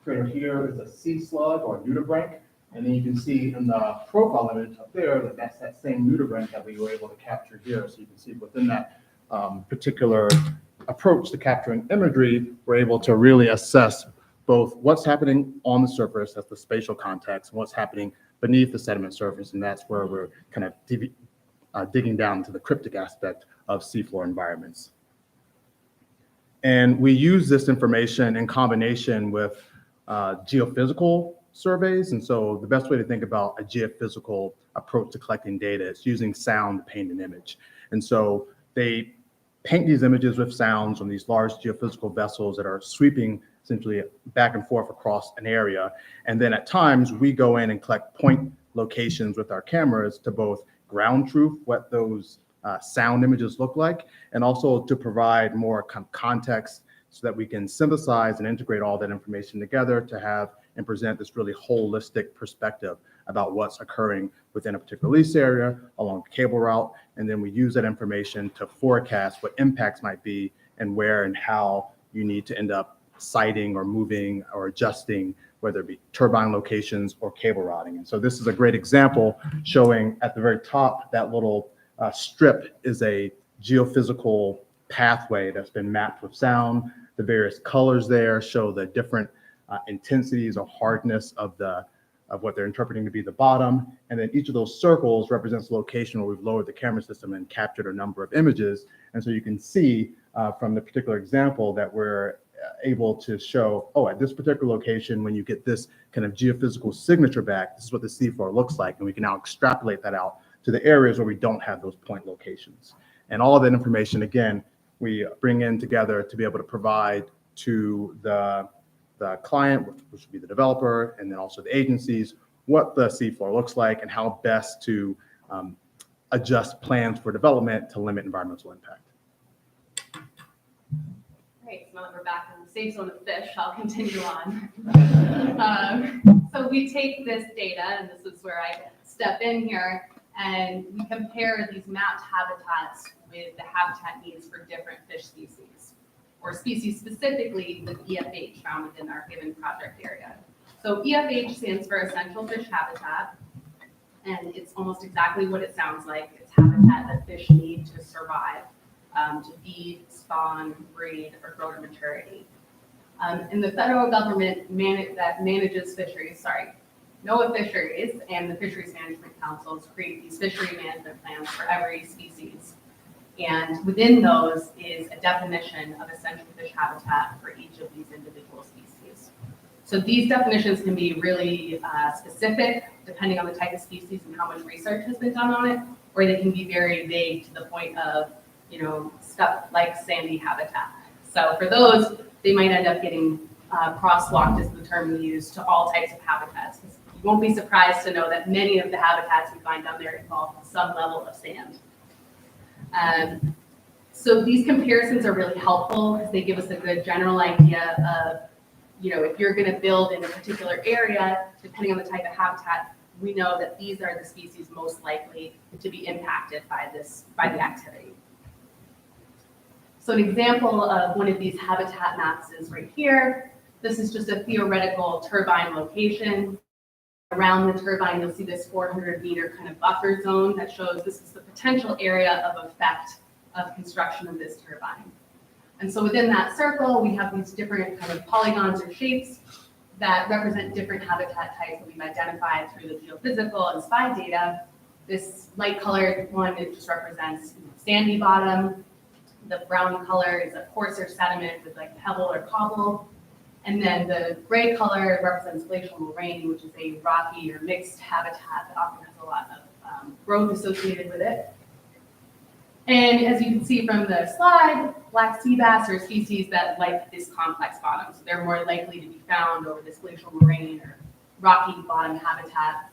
crater here is a sea slug or nudibranch. And then you can see in the profile image up there that that's that same nudibranch that we were able to capture here. So you can see within that particular approach to capturing imagery, we're able to really assess both what's happening on the surface, that's the spatial context, and what's happening beneath the sediment surface. And that's where we're kind of digging down into the cryptic aspect of seafloor environments. And we use this information in combination with geophysical surveys. And so the best way to think about a geophysical approach to collecting data is using sound to paint an image. And so they paint these images with sounds on these large geophysical vessels that are sweeping essentially back and forth across an area. And then at times we go in and collect point locations with our cameras to both ground truth what those sound images look like, and also to provide more context so that we can synthesize and integrate all that information together to have and present this really holistic perspective about what's occurring within a particular lease area along the cable route. And then we use that information to forecast what impacts might be and where and how you need to end up siting or moving or adjusting, whether it be turbine locations or cable routing. And so this is a great example showing at the very top, that little strip is a geophysical pathway that's been mapped with sound. The various colors there show the different intensities or hardness of what they're interpreting to be the bottom. And then each of those circles represents a location where we've lowered the camera system and captured a number of images. And so you can see from the particular example that we're able to show, at this particular location, when you get this kind of geophysical signature back, this is what the seafloor looks like. And we can now extrapolate that out to the areas where we don't have those point locations. And all of that information, again, we bring in together to be able to provide to the client, which would be the developer, and then also the agencies, what the seafloor looks like and how best to adjust plans for development to limit environmental impact. Great, so now that we're back in the safe zone of fish, I'll continue on. So we take this data, and this is where I step in here, and we compare these mapped habitats with the habitat needs for different fish species, or species specifically with EFH found within our given project area. So EFH stands for Essential Fish Habitat, and it's almost exactly what it sounds like. It's habitat that fish need to survive, to feed, spawn, breed, or grow to maturity. And the federal government that manages fisheries, NOAA Fisheries and the Fisheries Management Councils create these fishery management plans for every species. And within those is a definition of essential fish habitat for each of these individual species. So these definitions can be really specific depending on the type of species and how much research has been done on it, or they can be very vague to the point of, stuff like sandy habitat. So for those, they might end up getting crosswalked is the term we use to all types of habitats. You won't be surprised to know that many of the habitats we find down there involve some level of sand. So these comparisons are really helpful because they give us a good general idea of, if you're going to build in a particular area, depending on the type of habitat, we know that these are the species most likely to be impacted by the activity. So an example of one of these habitat maps is right here. This is just a theoretical turbine location. Around the turbine, you'll see this 400-meter kind of buffer zone that shows this is the potential area of effect of construction of this turbine. And so within that circle, we have these different kind of polygons or shapes. that represent different habitat types that we've identified through the geophysical and SPY data. This light colored one, it just represents sandy bottom. The brown color is a coarser sediment with like pebble or cobble. And then the gray color represents glacial moraine, which is a rocky or mixed habitat that often has a lot of growth associated with it. And as you can see from the slide, black sea bass are species that like this complex bottom. So they're more likely to be found over this glacial moraine or rocky bottom habitat.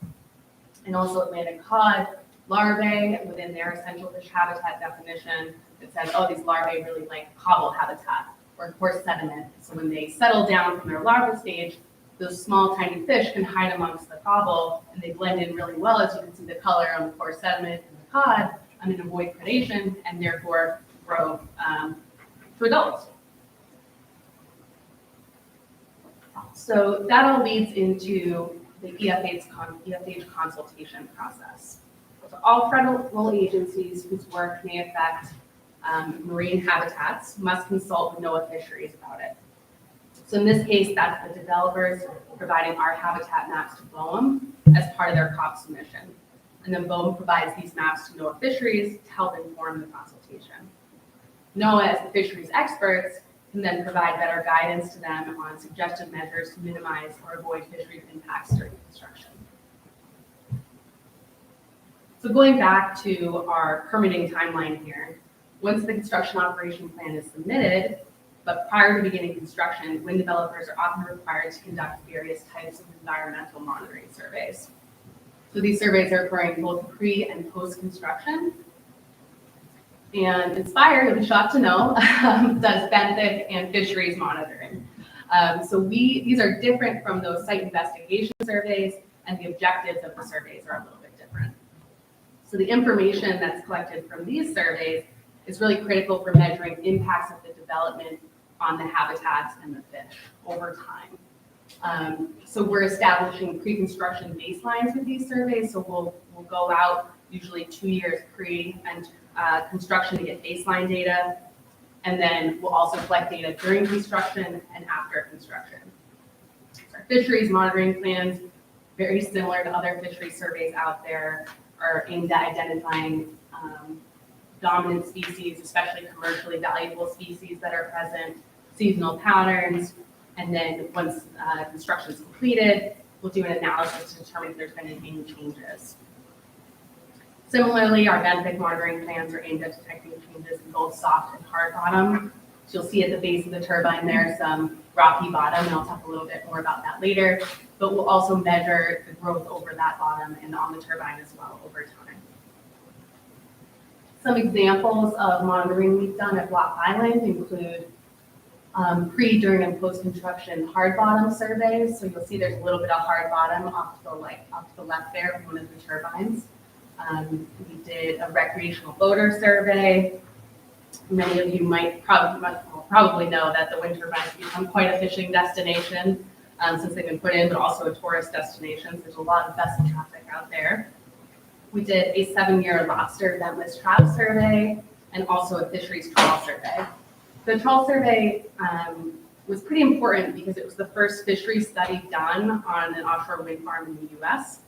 And also Atlantic cod larvae within their essential fish habitat definition that says, oh, these larvae really like cobble habitat or coarse sediment. So when they settle down from their larval stage, those small tiny fish can hide amongst the cobble and they blend in really well, as you can see the color on the coarse sediment and the cod, and avoid predation and therefore grow to adults. So that all leads into the EFH consultation process. So all federal agencies whose work may affect marine habitats must consult with NOAA Fisheries about it. So in this case, that's the developers providing our habitat maps to BOEM as part of their COP submission. And then BOEM provides these maps to NOAA Fisheries to help inform the consultation. NOAA, as the fisheries experts, can then provide better guidance to them on suggested measures to minimize or avoid fisheries impacts during construction. So going back to our permitting timeline here, once the construction operation plan is submitted, but prior to beginning construction, wind developers are often required to conduct various types of environmental monitoring surveys. So these surveys are occurring both pre and post construction. And Inspire, you'll be shocked to know, does benthic and fisheries monitoring. These are different from those site investigation surveys, and the objectives of the surveys are a little bit different. So the information that's collected from these surveys is really critical for measuring impacts of the development on the habitats and the fish over time. So we're establishing pre-construction baselines with these surveys. So we'll go out usually 2 years pre and construction to get baseline data. And then we'll also collect data during construction and after construction. So our fisheries monitoring plans, very similar to other fisheries surveys out there, are aimed at identifying dominant species, especially commercially valuable species that are present, seasonal patterns, and then once construction is completed, we'll do an analysis to determine if there's been any changes. Similarly, our benthic monitoring plans are aimed at detecting changes in both soft and hard bottom. So you'll see at the base of the turbine there's some rocky bottom, and I'll talk a little bit more about that later, but we'll also measure the growth over that bottom and on the turbine as well over time. Some examples of monitoring we've done at Block Island include pre, during, and post-construction hard bottom surveys. So you'll see there's a little bit of hard bottom off to the left there of one of the turbines. We did a recreational boater survey. Many of you might probably know that the wind turbines become quite a fishing destination since they've been put in, but also a tourist destination. So there's a lot of vessel traffic out there. We did a 7-year lobster ventless trap survey and also a fisheries trawl survey. The trawl survey was pretty important because it was the first fishery study done on an offshore wind farm in the US,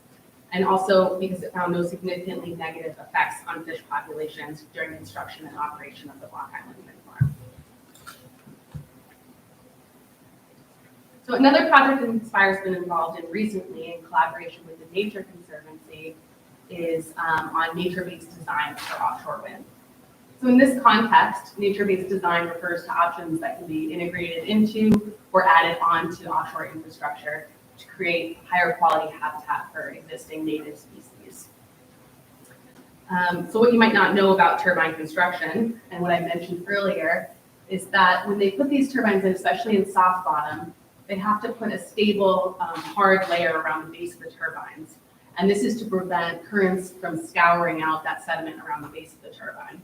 and also because it found no significantly negative effects on fish populations during construction and operation of the Block Island wind farm. So another project that Inspire's been involved in recently in collaboration with the Nature Conservancy is on nature-based design for offshore wind. So in this context, nature-based design refers to options that can be integrated into or added onto offshore infrastructure to create higher quality habitat for existing native species. So what you might not know about turbine construction, and what I mentioned earlier, is that when they put these turbines in, especially in soft bottom, they have to put a stable, hard layer around the base of the turbines. And this is to prevent currents from scouring out that sediment around the base of the turbine.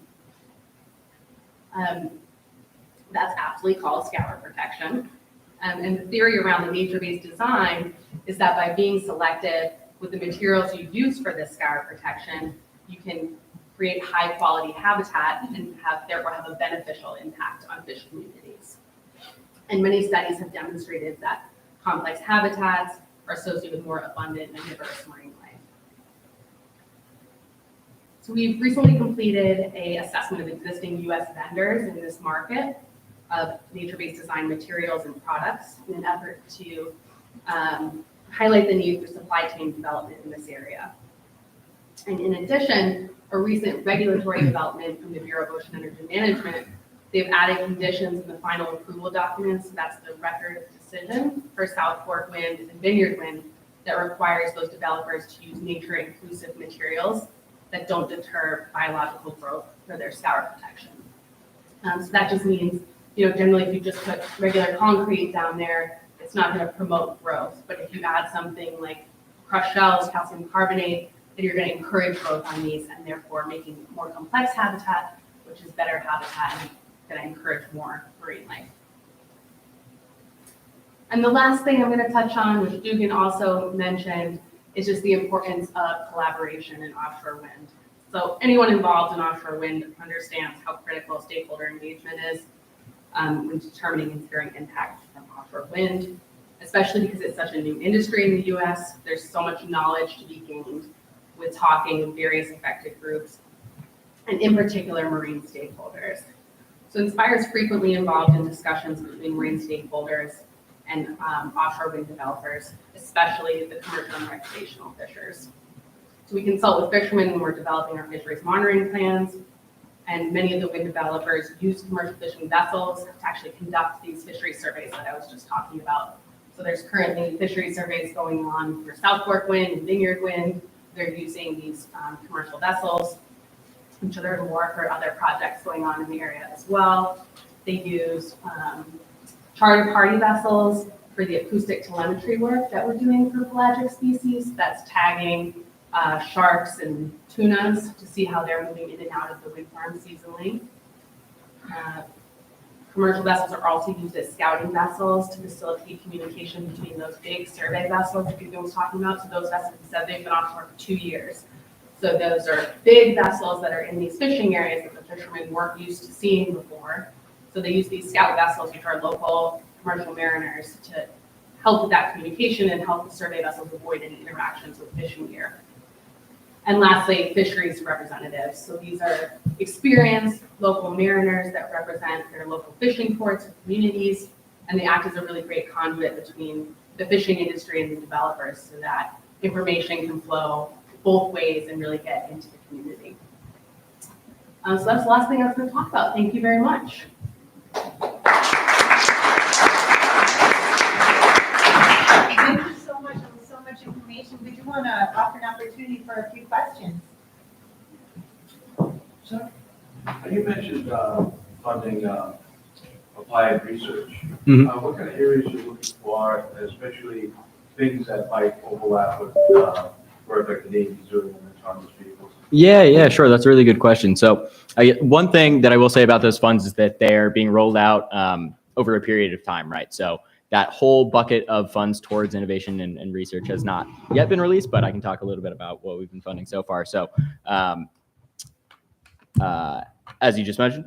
That's aptly called scour protection. And the theory around the nature-based design is that by being selective with the materials you use for this scour protection, you can create high-quality habitat and therefore have a beneficial impact on fish communities. And many studies have demonstrated that complex habitats are associated with more abundant and diverse marine life. So we've recently completed an assessment of existing U.S. vendors in this market of nature-based design materials and products in an effort to highlight the need for supply chain development in this area. And in addition, a recent regulatory development from the Bureau of Ocean Energy Management, they've added conditions in the final approval documents, so that's the record of decision for South Fork Wind and Vineyard Wind, that requires those developers to use nature-inclusive materials that don't deter biological growth for their scour protection. So that just means, generally if you just put regular concrete down there, it's not going to promote growth. But if you add something like crushed shells, calcium carbonate, then you're going to encourage growth on these and therefore making more complex habitat, which is better habitat and going to encourage more marine life. And the last thing I'm going to touch on, which Dugan also mentioned, is just the importance of collaboration in offshore wind. So anyone involved in offshore wind understands how critical stakeholder engagement is when determining and securing impact from offshore wind, especially because it's such a new industry in the US. There's so much knowledge to be gained with talking with various affected groups, and in particular, marine stakeholders. So Inspire is frequently involved in discussions between marine stakeholders and offshore wind developers, especially the commercial and recreational fishers. So we consult with fishermen when we're developing our fisheries monitoring plans, and many of the wind developers use commercial fishing vessels to actually conduct these fishery surveys that I was just talking about. So there's currently fishery surveys going on for South Fork Wind and Vineyard Wind. They're using these commercial vessels. I'm sure there are more for other projects going on in the area as well. They use charter party vessels for the acoustic telemetry work that we're doing for pelagic species. That's tagging sharks and tunas to see how they're moving in and out of the wind farm seasonally. Commercial vessels are also used as scouting vessels to facilitate communication between those big survey vessels that Dugan was talking about. So those vessels said they've been offshore for 2 years. So those are big vessels that are in these fishing areas that the fishermen weren't used to seeing before. So they use these scout vessels, which are local commercial mariners, to help with that communication and help the survey vessels avoid any interactions with fishing gear. And lastly, fisheries representatives. So these are experienced local mariners that represent their local fishing ports and communities, and they act as a really great conduit between the fishing industry and the developers so that information can flow both ways and really get into the community. So that's the last thing I was going to talk about. Thank you very much. Thank you so much. That was so much information. Did you want to offer an opportunity for a few questions? So, you mentioned funding applied research. Mhm. What kind of areas are you looking for, especially things that might overlap with work like the Navy's doing in autonomous vehicles? Yeah, sure. That's a really good question. So one thing that I will say about those funds is that they're being rolled out over a period of time, right? So that whole bucket of funds towards innovation and research has not yet been released, but I can talk a little bit about what we've been funding so far. So as you just mentioned,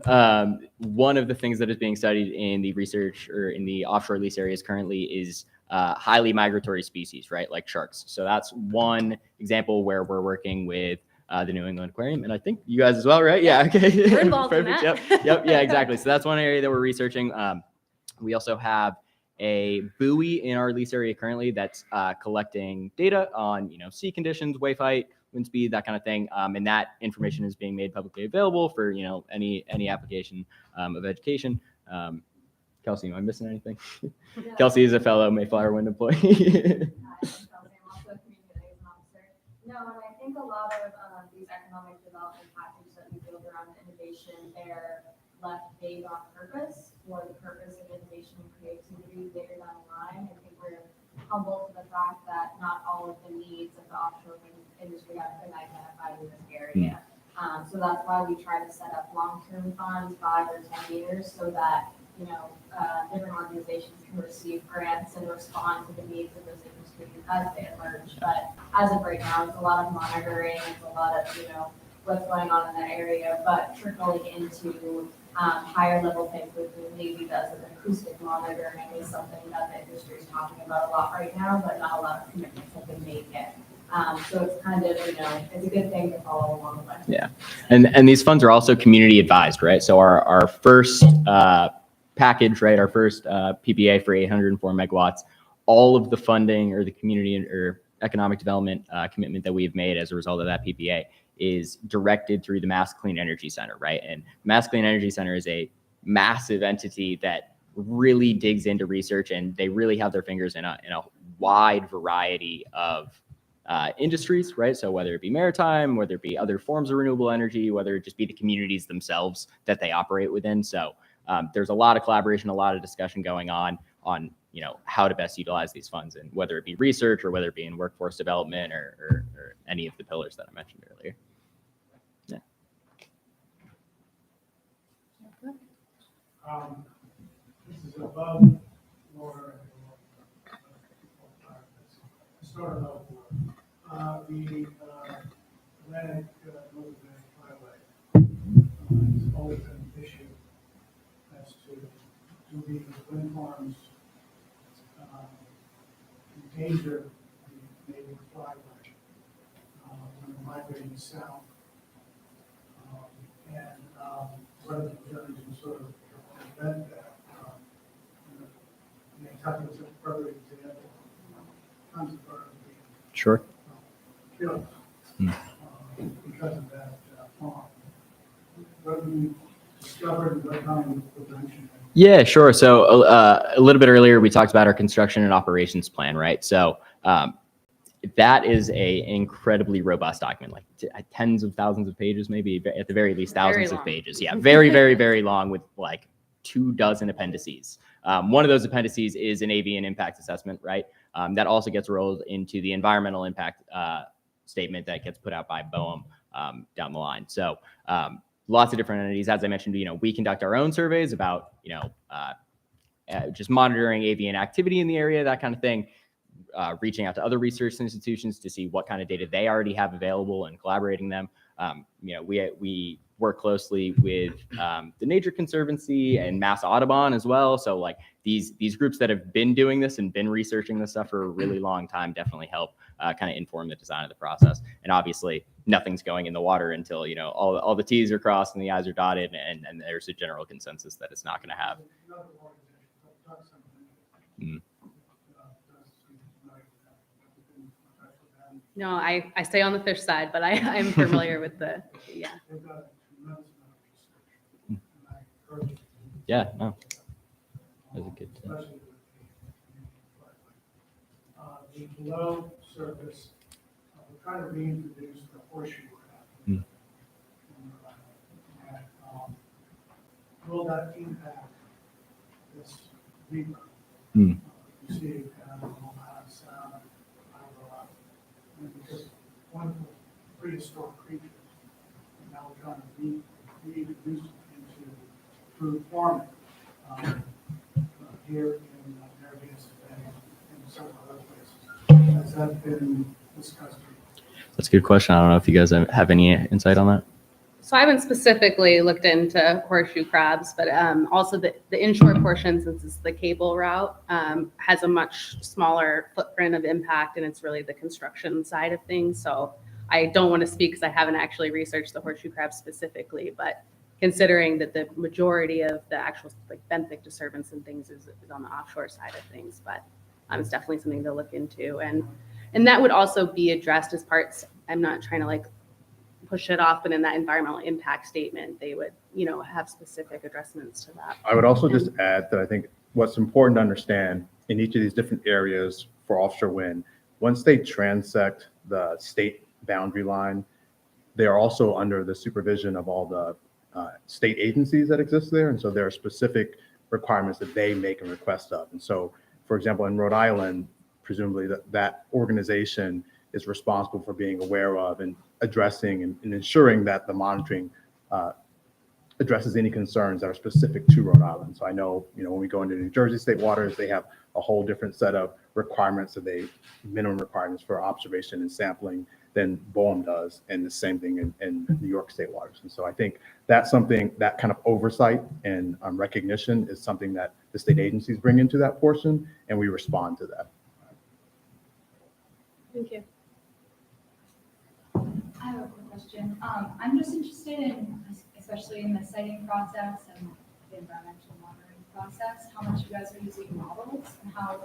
one of the things that is being studied in the research or in the offshore lease areas currently is highly migratory species, right? Like sharks. So that's one example where we're working with the New England Aquarium, and I think you guys as well, right? Yeah, okay. We're involved in Perfect. that. Yep, yeah, exactly. So that's one area that we're researching. We also have a buoy in our lease area currently that's collecting data on, sea conditions, wave height, wind speed, that kind of thing. And that information is being made publicly available for, any application of education. Kelsey, am I missing anything? Yeah. Kelsey is a fellow Mayflower Wind employee. Hi, I'm Kelsey. I'm also a community liaison officer. No, and I think a lot of these economic development packages that we build around innovation, they're left vague on purpose for the purpose of innovation and creativity later down the line. I think we're humbled to the fact that not all of the needs of the offshore wind industry have been identified in this area. So that's why we try to set up long-term funds, 5 or 10 years, so that different organizations can receive grants and respond to the needs of those industries as they emerge. But as of right now, it's a lot of monitoring, it's a lot of, what's going on in that area, but trickling into higher level things with the Navy does with acoustic monitoring is something that the industry is talking about a lot right now, but not a lot of commitments have been made yet. So it's kind of, it's a good thing to follow along with. Yeah, and these funds are also community advised, right? So our first package, right, our first PPA for 804 megawatts, all of the funding or the community or economic development commitment that we've made as a result of that PPA is directed through the Mass Clean Energy Center, right? And Mass Clean Energy Center is a massive entity that really digs into research, and they really have their fingers in a wide variety of industries, right? So whether it be maritime, whether it be other forms of renewable energy, whether it just be the communities themselves that they operate within. So there's a lot of collaboration, a lot of discussion going on how to best utilize these funds, and whether it be research or whether it be in workforce development or any of the pillars that I mentioned earlier. Yeah. This is above water. Start above water. The Atlantic North Atlantic Highway has always been an issue as to do these wind farms endanger the native flyway when they're migrating south. What are the journeys to sort of prevent that? Kentucky was a perfect example. Tons of birds being Sure. killed because of that farm. What have you discovered and what kind of prevention? Yeah, sure. So a little bit earlier, we talked about our construction and operations plan, right? So that is an incredibly robust document, like tens of thousands of pages, maybe at the very least thousands of pages. Yeah, very, very, very long with like 24 appendices. One of those appendices is an avian impact assessment, right? That also gets rolled into the environmental impact statement that gets put out by BOEM down the line. So lots of different entities. As I mentioned, we conduct our own surveys about, just monitoring avian activity in the area, that kind of thing. Reaching out to other research institutions to see what kind of data they already have available and collaborating them. We work closely with the Nature Conservancy and Mass Audubon as well. So like these groups that have been doing this and been researching this stuff for a really long time definitely help kind of inform the design of the process. And obviously nothing's going in the water until, all the T's are crossed and the I's are dotted, and there's a general consensus that it's not going to have. No, I stay on the fish side, but I'm familiar with the, yeah. Yeah, no. That was a good tip. The below surface, we're trying to reintroduce the horseshoe crab. Will that impact this reaper? You see kind of sound, because wonderful prehistoric creatures, and now we're trying to reintroduce them into food farming here in Narragansett Bay and several other places. Has that been discussed? That's a good question. I don't know if you guys have any insight on that. So I haven't specifically looked into horseshoe crabs, but also the inshore portion, since it's the cable route, has a much smaller footprint of impact, and it's really the construction side of things. So I don't want to speak because I haven't actually researched the horseshoe crab specifically, but considering that the majority of the actual like benthic disturbance and things is on the offshore side of things, but it's definitely something to look into. And that would also be addressed as parts, I'm not trying to like push it off, but in that environmental impact statement, they would, have specific addressments to that. I would also just add that I think what's important to understand in each of these different areas for offshore wind, once they transect the state boundary line, they are also under the supervision of all the state agencies that exist there. And so there are specific requirements that they make a request of. And so, for example, in Rhode Island, presumably that organization is responsible for being aware of and addressing and ensuring that the monitoring addresses any concerns that are specific to Rhode Island. So I know, when we go into New Jersey state waters, they have a whole different set of requirements, minimum requirements for observation and sampling than BOEM does, and the same thing in New York State waters. And so I think that's something, that kind of oversight and recognition is something that the state agencies bring into that portion, and we respond to that. Thank you. I have a quick question. I'm just interested in, especially in the siting process and the environmental monitoring process, how much you guys are using models and how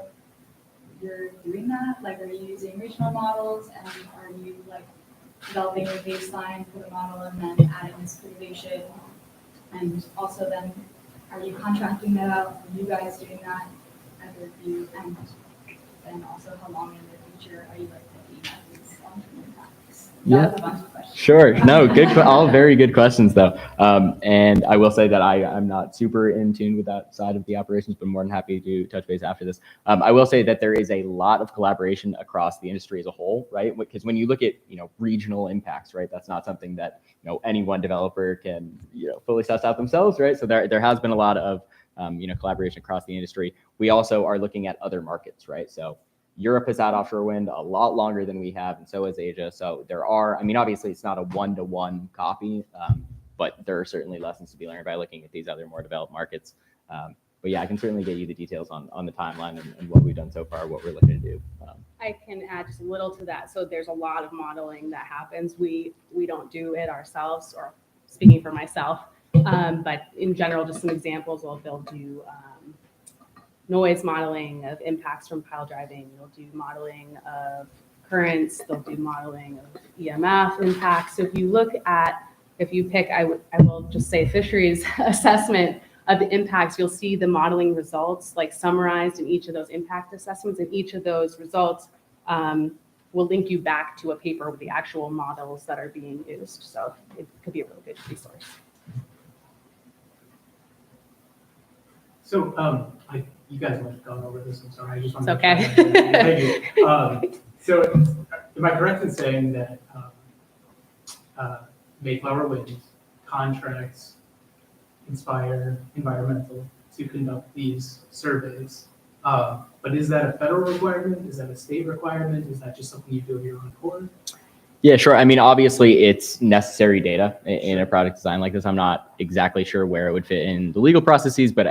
you're doing that. Like, are you using regional models, and are you like developing a baseline for the model and then adding this perturbation? And also then, are you contracting that out? Are you guys doing that as a review? And then also, how long in the future are you like looking at these long-term impacts? Yeah. That was a bunch of questions. Sure. No, all very good questions though. And I will say that I'm not super in tune with that side of the operations, but more than happy to touch base after this. I will say that there is a lot of collaboration across the industry as a whole, right? Because when you look at, regional impacts, right, that's not something that, any one developer can, fully suss out themselves, right? So there has been a lot of, collaboration across the industry. We also are looking at other markets, right? So Europe has had offshore wind a lot longer than we have, and so has Asia. So there are, obviously it's not a one-to-one copy, but there are certainly lessons to be learned by looking at these other more developed markets. But yeah, I can certainly get you the details on the timeline and what we've done so far, what we're looking to do. I can add just a little to that. So there's a lot of modeling that happens. We don't do it ourselves, or speaking for myself, but in general, just some examples. They'll do noise modeling of impacts from pile driving. They'll do modeling of currents. They'll do modeling of EMF impacts. So if you pick, I will just say fisheries assessment of the impacts, you'll see the modeling results like summarized in each of those impact assessments, and each of those results will link you back to a paper with the actual models that are being used. So it could be a really good resource. So you guys might have gone over this, I'm sorry, I just want to. It's okay. Thank you. So am I correct in saying that Mayflower Wind contracts Inspire Environmental to conduct these surveys? But is that a federal requirement? Is that a state requirement? Is that just something you do of your own accord? Yeah, sure. Obviously it's necessary data in a product design like this. I'm not exactly sure where it would fit in the legal processes, but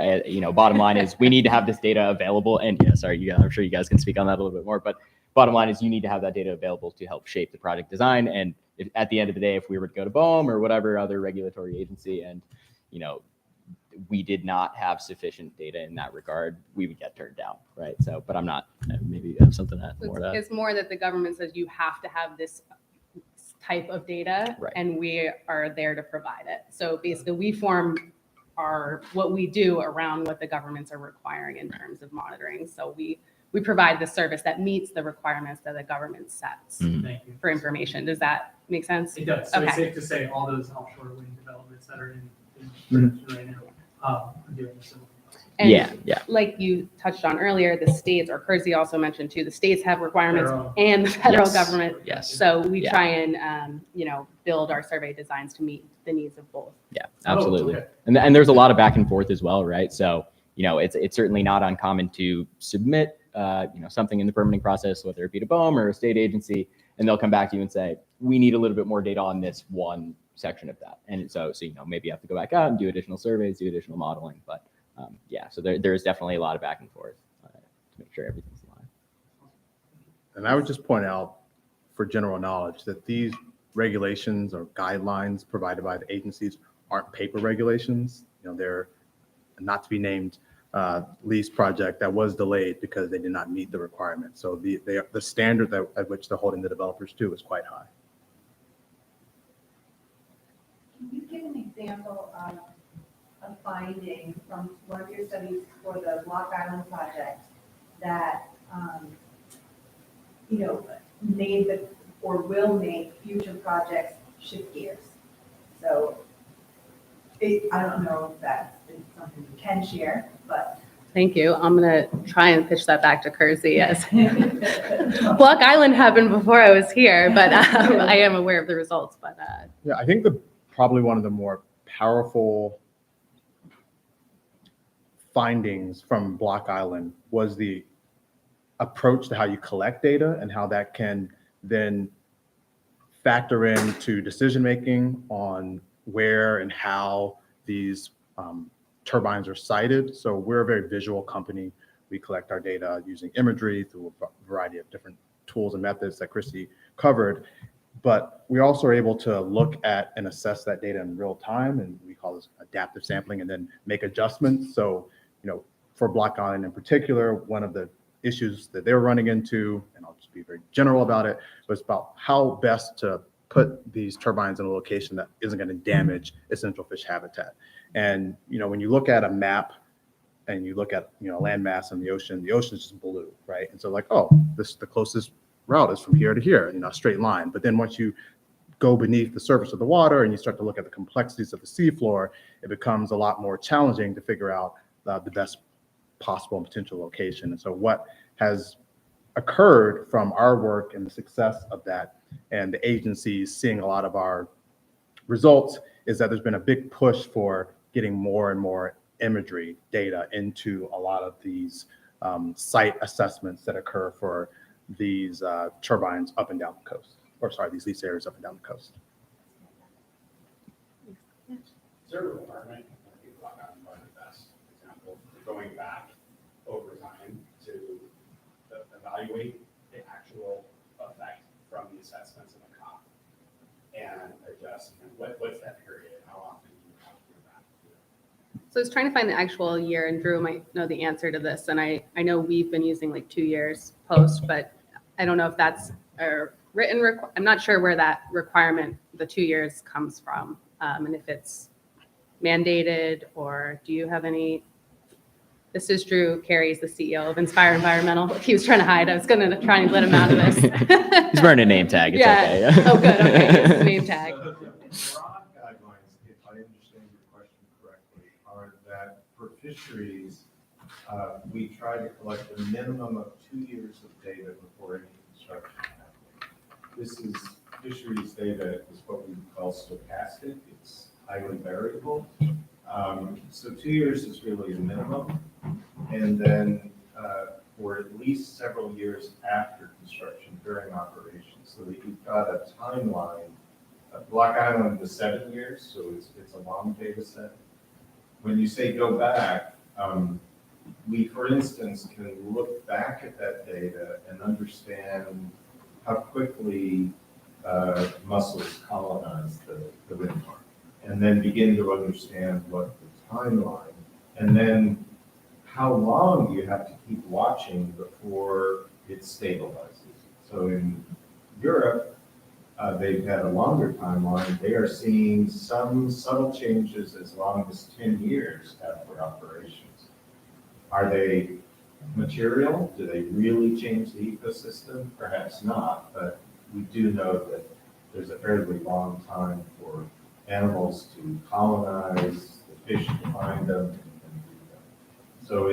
bottom line is we need to have this data available. And yeah, sorry, I'm sure you guys can speak on that a little bit more, but bottom line is you need to have that data available to help shape the product design. And at the end of the day, if we were to go to BOEM or whatever other regulatory agency and, we did not have sufficient data in that regard, we would get turned down, right? So, but I'm not, maybe you have something to more to that. It's more that the government says you have to have this type of data, Right. and we are there to provide it. So basically we form what we do around what the governments are requiring in terms of monitoring. So we provide the service that meets the requirements that the government sets Thank you. for information. Does that make sense? It does. So it's Okay. safe to say all those offshore wind developments that are in production right now are doing a similar process. And Yeah. like you touched on earlier, the states, or Kersey also mentioned too, the states have requirements Their own. and the federal Yes. government. Yes. So we Yeah. try and, build our survey designs to meet the needs of both. Yeah, absolutely. Oh, okay. And there's a lot of back and forth as well, right? So, it's certainly not uncommon to submit, something in the permitting process, whether it be to BOEM or a state agency, and they'll come back to you and say, we need a little bit more data on this one section of that. And so maybe you have to go back out and do additional surveys, do additional modeling. But so there is definitely a lot of back and forth to make sure everything's aligned. And I would just point out for general knowledge that these regulations or guidelines provided by the agencies aren't paper regulations. They're not to be named lease project that was delayed because they did not meet the requirements. So the standard at which they're holding the developers to is quite high. Can you give an example of a finding from one of your studies for the Block Island project that, made or will make future projects shift gears? So I don't know if that's something you can share, but. Thank you. I'm going to try and pitch that back to Kersey. Yes. Block Island happened before I was here, but I am aware of the results. But Yeah, I think probably one of the more powerful findings from Block Island was the approach to how you collect data and how that can then factor into decision-making on where and how these turbines are sited. So we're a very visual company. We collect our data using imagery through a variety of different tools and methods that Christy covered. But we also are able to look at and assess that data in real time, and we call this adaptive sampling, and then make adjustments. So, for Block Island in particular, one of the issues that they're running into, and I'll just be very general about it, was about how best to put these turbines in a location that isn't going to damage essential fish habitat. And, when you look at a map and you look at, land mass in the ocean is just blue, right? And so like, oh, the closest route is from here to here, a straight line. But then once you go beneath the surface of the water and you start to look at the complexities of the seafloor, it becomes a lot more challenging to figure out the best possible and potential location. And so what has occurred from our work and the success of that, and the agencies seeing a lot of our results, is that there's been a big push for getting more and more imagery data into a lot of these site assessments that occur for these turbines up and down the coast, these lease areas up and down the coast. Is there a requirement, I think Block Island probably the best example, going back over time to evaluate the actual effect from the assessments in the COP and adjust, what's that period? How often do you have to do that? So I was trying to find the actual year, and Drew might know the answer to this. And I know we've been using like 2 years post, but I don't know if that's a written, I'm not sure where that requirement, the 2 years, comes from. And if it's mandated, or do you have any? This is Drew Carey's the CEO of Inspire Environmental. He was trying to hide. I was going to try and let him out of this. He's wearing a name tag. It's yeah. okay. Oh, good. Okay. It's the name tag. So the broad guidelines, if I understand your question correctly, are that for fisheries, we try to collect a minimum of 2 years of data before any construction happens. This is fisheries data is what we call stochastic. It's highly variable. So 2 years is really a minimum. And then for at least several years after construction during operations, so that you've got a timeline. Block Island is 7 years, so it's a long data set. When you say go back, we, for instance, can look back at that data and understand how quickly mussels colonize the wind farm, and then begin to understand what the timeline, and then how long you have to keep watching before it stabilizes. So in Europe, they've had a longer timeline. They are seeing some subtle changes as long as 10 years after operations. Are they material? Do they really change the ecosystem? Perhaps not, but we do know that there's a fairly long time for animals to colonize, the fish to find them, and do them. So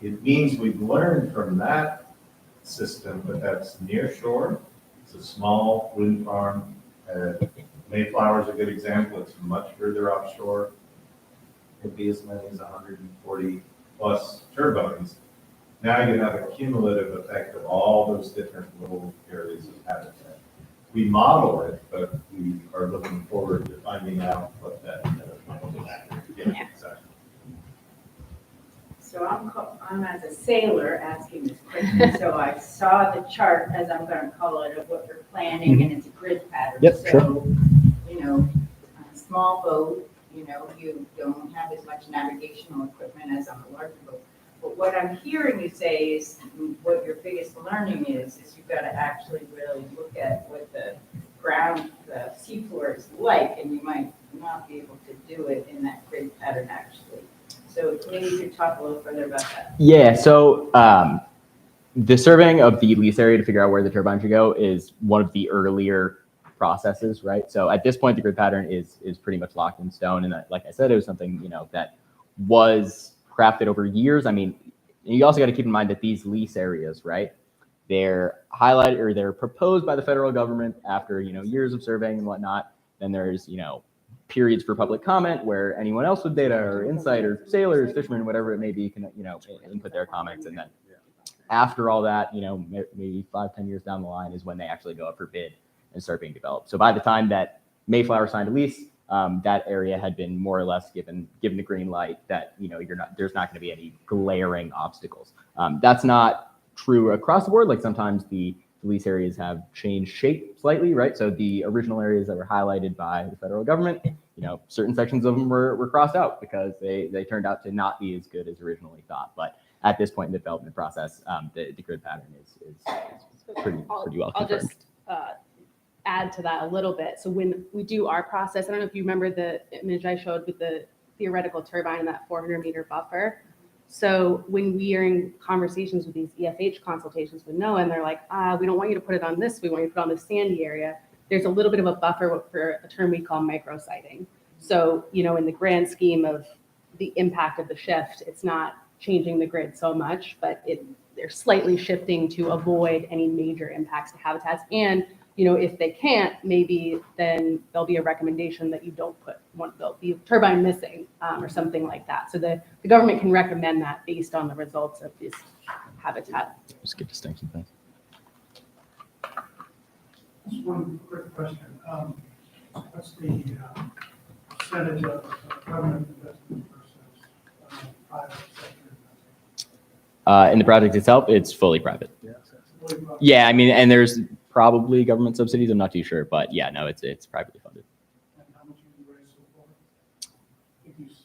it means we've learned from that system, but that's near shore. It's a small wind farm. Mayflower is a good example. It's much further offshore. Could be as many as 140 plus turbines. Now you have a cumulative effect of all those different little areas of habitat. We model it, but we are looking forward to finding out what that yeah, exactly. So I'm as a sailor asking this question. So I saw the chart, as I'm going to call it, of what you're planning, and it's a grid pattern. Yep, so, sure. On a small boat, you don't have as much navigational equipment as on a larger boat. But what I'm hearing you say is what your biggest learning is you've got to actually really look at what the ground, the seafloor is like, and you might not be able to do it in that grid pattern actually. So maybe you could talk a little further about that. Yeah, so the surveying of the lease area to figure out where the turbine should go is one of the earlier processes, right? So at this point, the grid pattern is pretty much locked in stone. And like I said, it was something, that was crafted over years. I mean, you also got to keep in mind that these lease areas, right? They're highlighted, or they're proposed by the federal government after, years of surveying and whatnot. Then there's, periods for public comment where anyone else with data or insight or sailors, fishermen, whatever it may be, can, input their comments. And then after all that, maybe 5-10 years down the line is when they actually go up for bid. and start being developed. So by the time that Mayflower signed a lease, that area had been more or less given the green light that there's not going to be any glaring obstacles. That's not true across the board. Like sometimes the lease areas have changed shape slightly, right? So the original areas that were highlighted by the federal government, certain sections of them were crossed out because they turned out to not be as good as originally thought. But at this point in the development process, the grid pattern is pretty well I'll confirmed. just add to that a little bit. So when we do our process, I don't know if you remember the image I showed with the theoretical turbine and that 400-meter buffer. So when we are in conversations with these EFH consultations with NOAA, and they're like, we don't want you to put it on this, we want you to put it on the sandy area. There's a little bit of a buffer for a term we call micrositing. So, in the grand scheme of the impact of the shift, it's not changing the grid so much, but they're slightly shifting to avoid any major impacts to habitats. And if they can't, maybe then there'll be a recommendation that you don't put one, there'll be a turbine missing or something like that. So the government can recommend that based on the results of this habitat. Just good distinction, thanks. Just one quick question. What's the percentage of government investment versus private sector investment? In the project itself, it's fully private. Fully private? Yeah, I mean, and there's probably government subsidies. I'm not too sure, but yeah, no, it's privately funded. And how much have you raised so far? I think you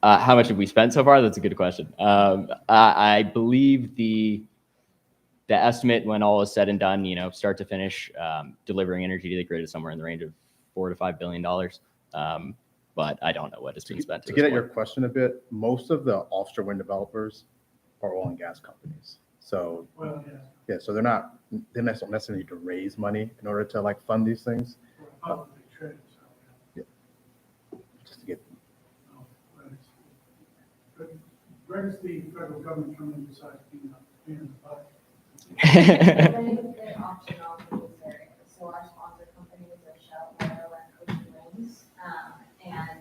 said, How much have we spent so far? That's a good question. I believe the estimate, when all is said and done, start to finish, delivering energy to the grid is somewhere in the range of $4 to $5 billion. But I don't know what is being spent. To get at your question a bit, most of the offshore wind developers are oil and gas companies. So well, yeah, so they don't necessarily need to raise money in order to fund these things. for publicly traded, so. Just to get No, but where does the federal government come in besides being the budget? They auction off in these areas. So our sponsor companies are Shell, Oil, and Ocean Winds. And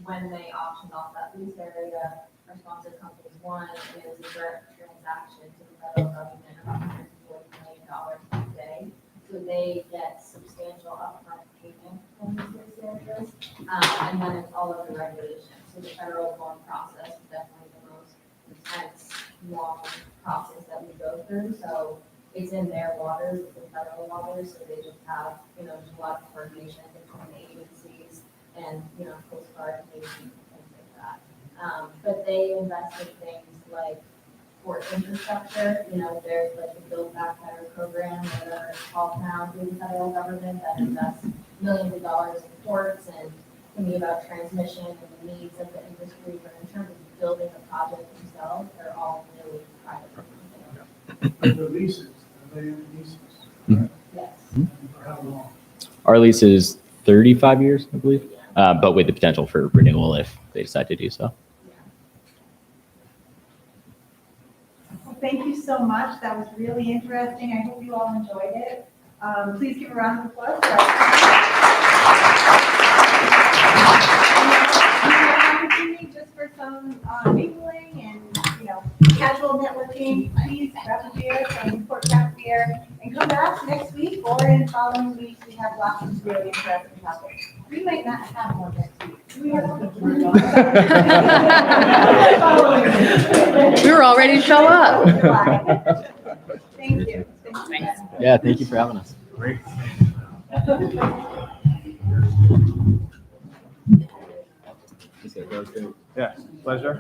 when they auctioned off that lease area, our sponsor companies won, and it was a direct transaction to the federal government of $140 million a day. So they get substantial upfront payment from these lease areas. And then it's all of the regulations. So the federal loan process is definitely the most intense, long process that we go through. So it's in their waters, it's in federal waters, so they just have, there's a lot of coordination between the agencies and, Coast Guard, Navy, and things like that. But they invest in things like for infrastructure, there's like the Build Back Better program that are called now through the federal government that invests millions of dollars in ports and thinking about transmission and the needs of the industry. But in terms of building the project themselves, they're all really private. The leases, are they in leases? Mhm. Yes. And for how long? Our lease is 35 years, I believe, but with the potential for renewal if they decide to do so. Well, thank you so much. That was really interesting. I hope you all enjoyed it. Please give a round of applause for opportunity just for some mingling and casual networking. Please grab a beer from Port Craft Beer and come back next week or in following weeks. We have lots of really interesting topics. We might not have one next week. We We were all ready to show up. Thank you. Thanks. Yeah, thank you for having us. Great. Yeah, pleasure.